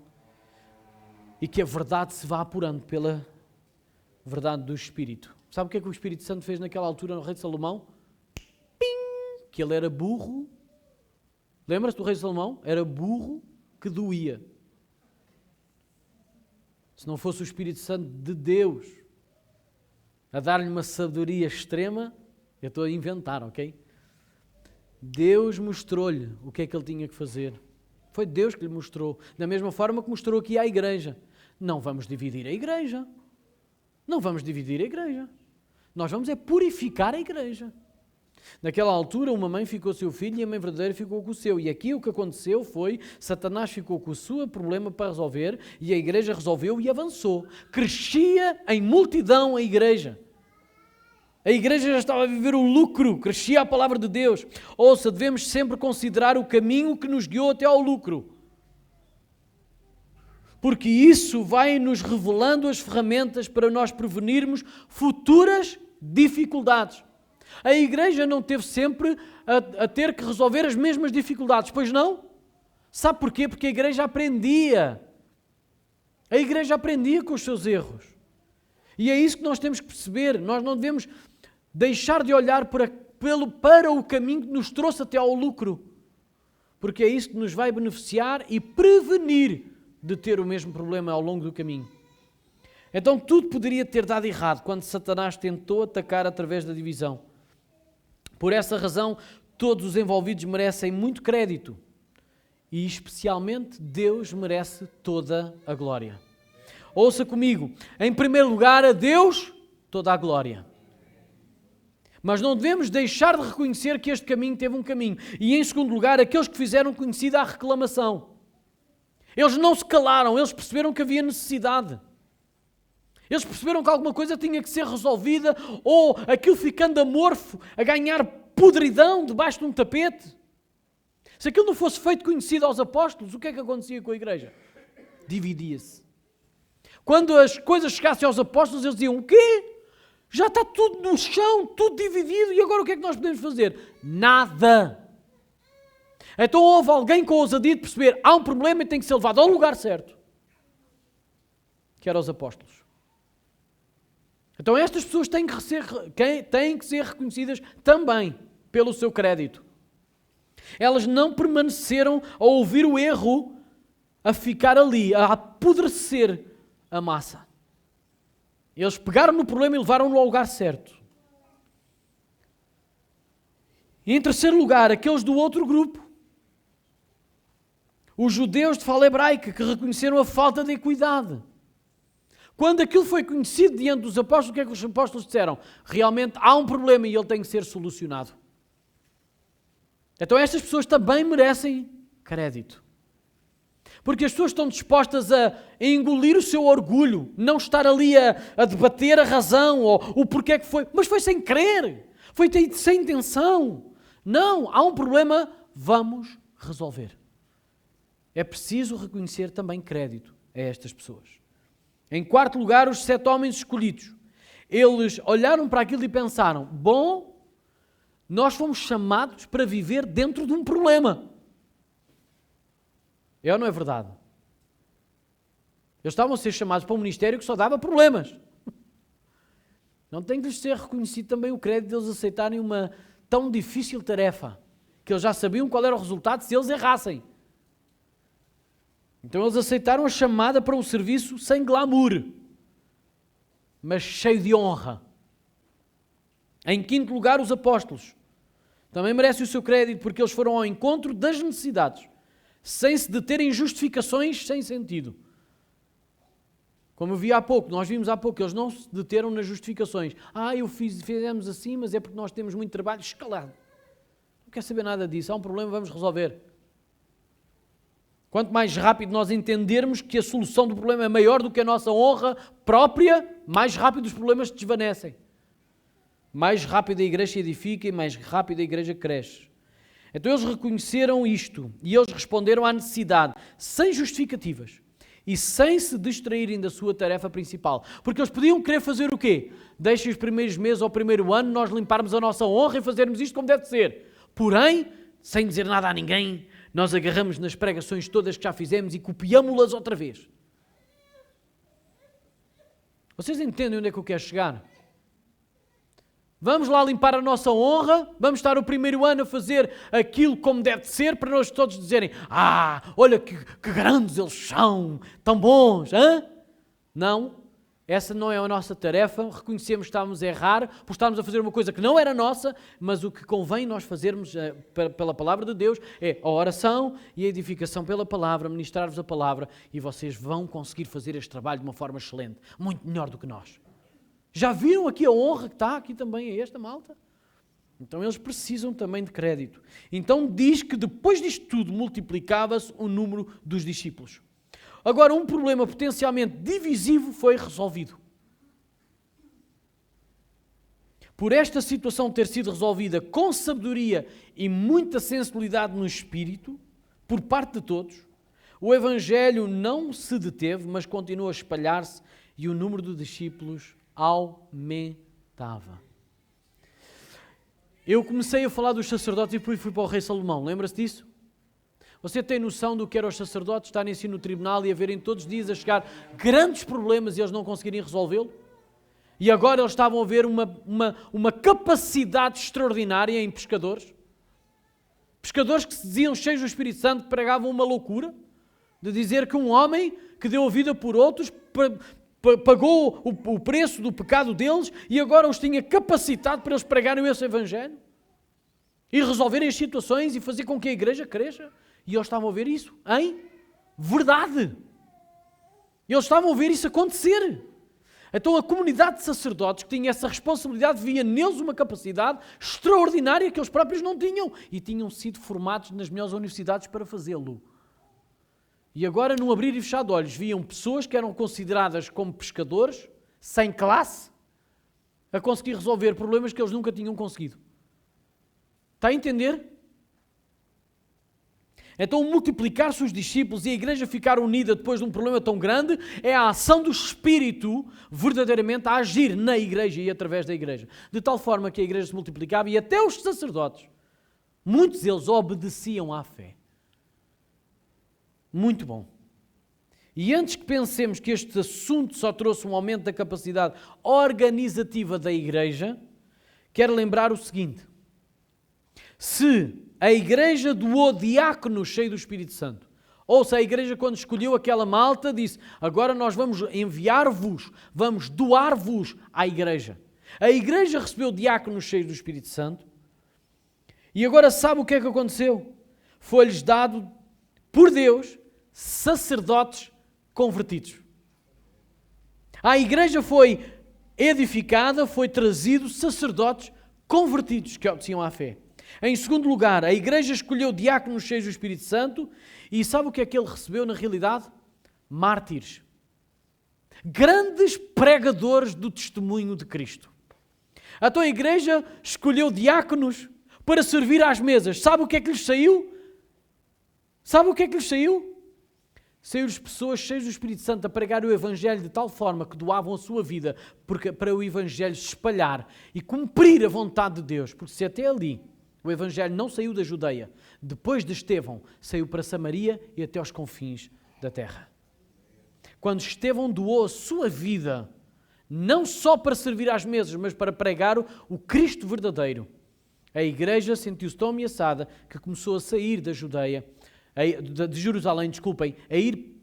A: e que a verdade se vá apurando pela verdade do Espírito. Sabe o que é que o Espírito Santo fez naquela altura no rei Salomão? Pim! Que ele era burro. Lembra-se do rei Salomão? Era burro que doía. Se não fosse o Espírito Santo de Deus a dar-lhe uma sabedoria extrema, eu estou a inventar, ok? Deus mostrou-lhe o que é que ele tinha que fazer. Foi Deus que lhe mostrou. Da mesma forma que mostrou aqui à igreja. Não vamos dividir a igreja. Não vamos dividir a igreja. Nós vamos é purificar a igreja. Naquela altura, uma mãe ficou com o seu filho e a mãe verdadeira ficou com o seu. E aqui o que aconteceu foi, Satanás ficou com o seu problema para resolver e a igreja resolveu e avançou. Crescia em multidão a igreja. A igreja já estava a viver o lucro, crescia a palavra de Deus. Ouça, devemos sempre considerar o caminho que nos guiou até ao lucro. Porque isso vai nos revelando as ferramentas para nós prevenirmos futuras dificuldades. A igreja não teve sempre a ter que resolver as mesmas dificuldades, pois não? Sabe porquê? Porque a igreja aprendia. A igreja aprendia com os seus erros. E é isso que nós temos que perceber. Nós não devemos deixar de olhar para o caminho que nos trouxe até ao lucro. Porque é isso que nos vai beneficiar e prevenir de ter o mesmo problema ao longo do caminho. Então tudo poderia ter dado errado quando Satanás tentou atacar através da divisão. Por essa razão, todos os envolvidos merecem muito crédito. E especialmente Deus merece toda a glória. Ouça comigo, em primeiro lugar, a Deus toda a glória. Mas não devemos deixar de reconhecer que este caminho teve um caminho. E em segundo lugar, aqueles que fizeram conhecida a reclamação. Eles não se calaram, eles perceberam que havia necessidade. Eles perceberam que alguma coisa tinha que ser resolvida ou aquilo ficando amorfo, a ganhar podridão debaixo de um tapete. Se aquilo não fosse feito conhecido aos apóstolos, o que é que acontecia com a igreja? Dividia-se. Quando as coisas chegassem aos apóstolos, eles diziam, o quê? Já está tudo no chão, tudo dividido, e agora o que é que nós podemos fazer? Nada. Então houve alguém com ousadia de perceber, há um problema e tem que ser levado ao lugar certo. Que eram os apóstolos. Então estas pessoas têm que ser reconhecidas também pelo seu crédito. Elas não permaneceram a ouvir o erro, a ficar ali, a apodrecer a massa. Eles pegaram no problema e levaram-no ao lugar certo. E em terceiro lugar, aqueles do outro grupo. Os judeus de fala hebraica que reconheceram a falta de equidade. Quando aquilo foi conhecido diante dos apóstolos, o que é que os apóstolos disseram? Realmente há um problema e ele tem que ser solucionado. Então estas pessoas também merecem crédito. Porque as pessoas estão dispostas a engolir o seu orgulho, não estar ali a debater a razão ou o porquê que foi, mas foi sem querer, foi sem intenção. Não, há um problema, vamos resolver. É preciso reconhecer também crédito a estas pessoas. Em quarto lugar, os 7 homens escolhidos. Eles olharam para aquilo e pensaram, bom, nós fomos chamados para viver dentro de um problema. É ou não é verdade? Eles estavam a ser chamados para um ministério que só dava problemas. Não tem que lhes ser reconhecido também o crédito de eles aceitarem uma tão difícil tarefa, que eles já sabiam qual era o resultado se eles errassem. Então eles aceitaram a chamada para um serviço sem glamour, mas cheio de honra. Em quinto lugar, os apóstolos. Também merecem o seu crédito porque eles foram ao encontro das necessidades, sem se deterem em justificações sem sentido. Como eu vi há pouco, nós vimos há pouco, eles não se deteram nas justificações. Fizemos assim, mas é porque nós temos muito trabalho escalado. Não quer saber nada disso, há um problema, vamos resolver. Quanto mais rápido nós entendermos que a solução do problema é maior do que a nossa honra própria, mais rápido os problemas se desvanecem. Mais rápido a igreja se edifica e mais rápido a igreja cresce. Então eles reconheceram isto e eles responderam à necessidade, sem justificativas e sem se distraírem da sua tarefa principal. Porque eles podiam querer fazer o quê? Deixem os primeiros meses ou o primeiro ano nós limparmos a nossa honra e fazermos isto como deve ser. Porém, sem dizer nada a ninguém, nós agarramos nas pregações todas que já fizemos e copiámo-las outra vez. Vocês entendem onde é que eu quero chegar? Vamos lá limpar a nossa honra, vamos estar o primeiro ano a fazer aquilo como deve ser, para nós todos dizerem, olha que grandes eles são, tão bons, hã? Não, essa não é a nossa tarefa, reconhecemos que estávamos a errar, por estarmos a fazer uma coisa que não era nossa, mas o que convém nós fazermos pela palavra de Deus é a oração e a edificação pela palavra, ministrar-vos a palavra, e vocês vão conseguir fazer este trabalho de uma forma excelente, muito melhor do que nós. Já viram aqui a honra que está aqui também a esta malta? Então eles precisam também de crédito. Então diz que depois disto tudo multiplicava-se o número dos discípulos. Agora um problema potencialmente divisivo foi resolvido. Por esta situação ter sido resolvida com sabedoria e muita sensibilidade no espírito, por parte de todos, o Evangelho não se deteve, mas continuou a espalhar-se e o número de discípulos aumentava. Eu comecei a falar dos sacerdotes e depois fui para o rei Salomão. Lembra-se disso? Você tem noção do que eram os sacerdotes estarem assim no tribunal e a verem todos os dias a chegar grandes problemas e eles não conseguirem resolvê-lo? E agora eles estavam a ver uma capacidade extraordinária em pescadores. Pescadores que se diziam cheios do Espírito Santo, que pregavam uma loucura de dizer que um homem que deu a vida por outros pagou o preço do pecado deles e agora os tinha capacitado para eles pregarem esse Evangelho e resolverem as situações e fazer com que a igreja cresça. E eles estavam a ver isso em verdade. Eles estavam a ver isso acontecer. Então a comunidade de sacerdotes que tinha essa responsabilidade via neles uma capacidade extraordinária que eles próprios não tinham e tinham sido formados nas melhores universidades para fazê-lo. E agora, num abrir e fechar de olhos, viam pessoas que eram consideradas como pescadores, sem classe, a conseguir resolver problemas que eles nunca tinham conseguido. Está a entender? Então, multiplicar-se os discípulos e a igreja ficar unida depois de um problema tão grande é a ação do Espírito verdadeiramente a agir na igreja e através da igreja. De tal forma que a igreja se multiplicava e até os sacerdotes, muitos deles obedeciam à fé. Muito bom. E antes que pensemos que este assunto só trouxe um aumento da capacidade organizativa da igreja, quero lembrar o seguinte. Se a igreja doou diáconos cheios do Espírito Santo, ou se a igreja quando escolheu aquela malta disse, agora nós vamos enviar-vos, vamos doar-vos à igreja. A igreja recebeu diáconos cheios do Espírito Santo e agora sabe o que é que aconteceu? Foi-lhes dado por Deus sacerdotes convertidos. A igreja foi edificada, foi trazido sacerdotes convertidos que obedeciam à fé. Em segundo lugar, a igreja escolheu diáconos cheios do Espírito Santo e sabe o que é que ele recebeu na realidade? Mártires. Grandes pregadores do testemunho de Cristo. Então a igreja escolheu diáconos para servir às mesas. Sabe o que é que lhes saiu? Sabe o que é que lhes saiu? Saiu-lhes pessoas cheias do Espírito Santo a pregar o Evangelho de tal forma que doavam a sua vida para o Evangelho se espalhar e cumprir a vontade de Deus. Porque se até ali o Evangelho não saiu da Judeia, depois de Estevão, saiu para Samaria e até aos confins da terra. Quando Estevão doou a sua vida, não só para servir às mesas, mas para pregar o Cristo verdadeiro, a igreja sentiu-se tão ameaçada que começou a sair da Judeia, de Jerusalém,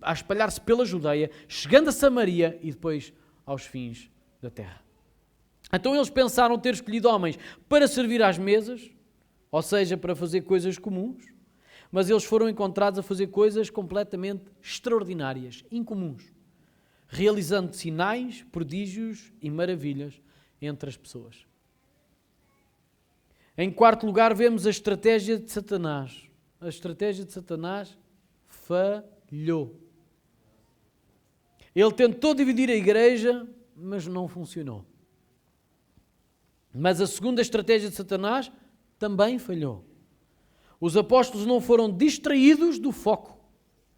A: a espalhar-se pela Judeia, chegando a Samaria e depois aos fins da terra. Então eles pensaram ter escolhido homens para servir às mesas, ou seja, para fazer coisas comuns, mas eles foram encontrados a fazer coisas completamente extraordinárias, incomuns, realizando sinais, prodígios e maravilhas entre as pessoas. Em quarto lugar, vemos a estratégia de Satanás. A estratégia de Satanás falhou. Ele tentou dividir a igreja, mas não funcionou. Mas a segunda estratégia de Satanás também falhou. Os apóstolos não foram distraídos do foco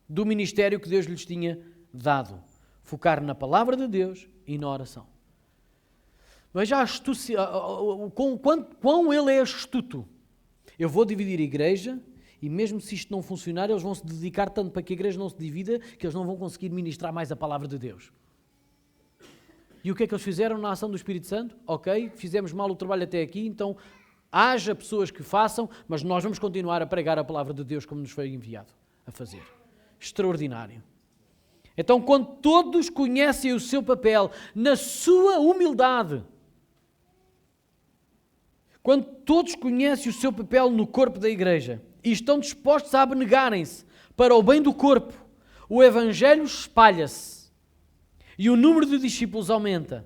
A: do ministério que Deus lhes tinha dado. Focar na palavra de Deus e na oração. Veja a astúcia, quão ele é astuto. Eu vou dividir a igreja e mesmo se isto não funcionar, eles vão se dedicar tanto para que a igreja não se divida que eles não vão conseguir ministrar mais a palavra de Deus. E o que é que eles fizeram na ação do Espírito Santo? Ok, fizemos mal o trabalho até aqui, então haja pessoas que façam, mas nós vamos continuar a pregar a palavra de Deus como nos foi enviado a fazer. Extraordinário. Então, quando todos conhecem o seu papel na sua humildade, quando todos conhecem o seu papel no corpo da igreja e estão dispostos a abnegarem-se para o bem do corpo, o Evangelho espalha-se e o número de discípulos aumenta.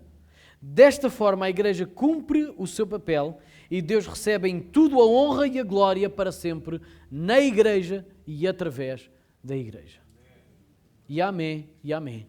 A: Desta forma, a igreja cumpre o seu papel e Deus recebe em tudo a honra e a glória para sempre na igreja e através da igreja. E amém, e amém.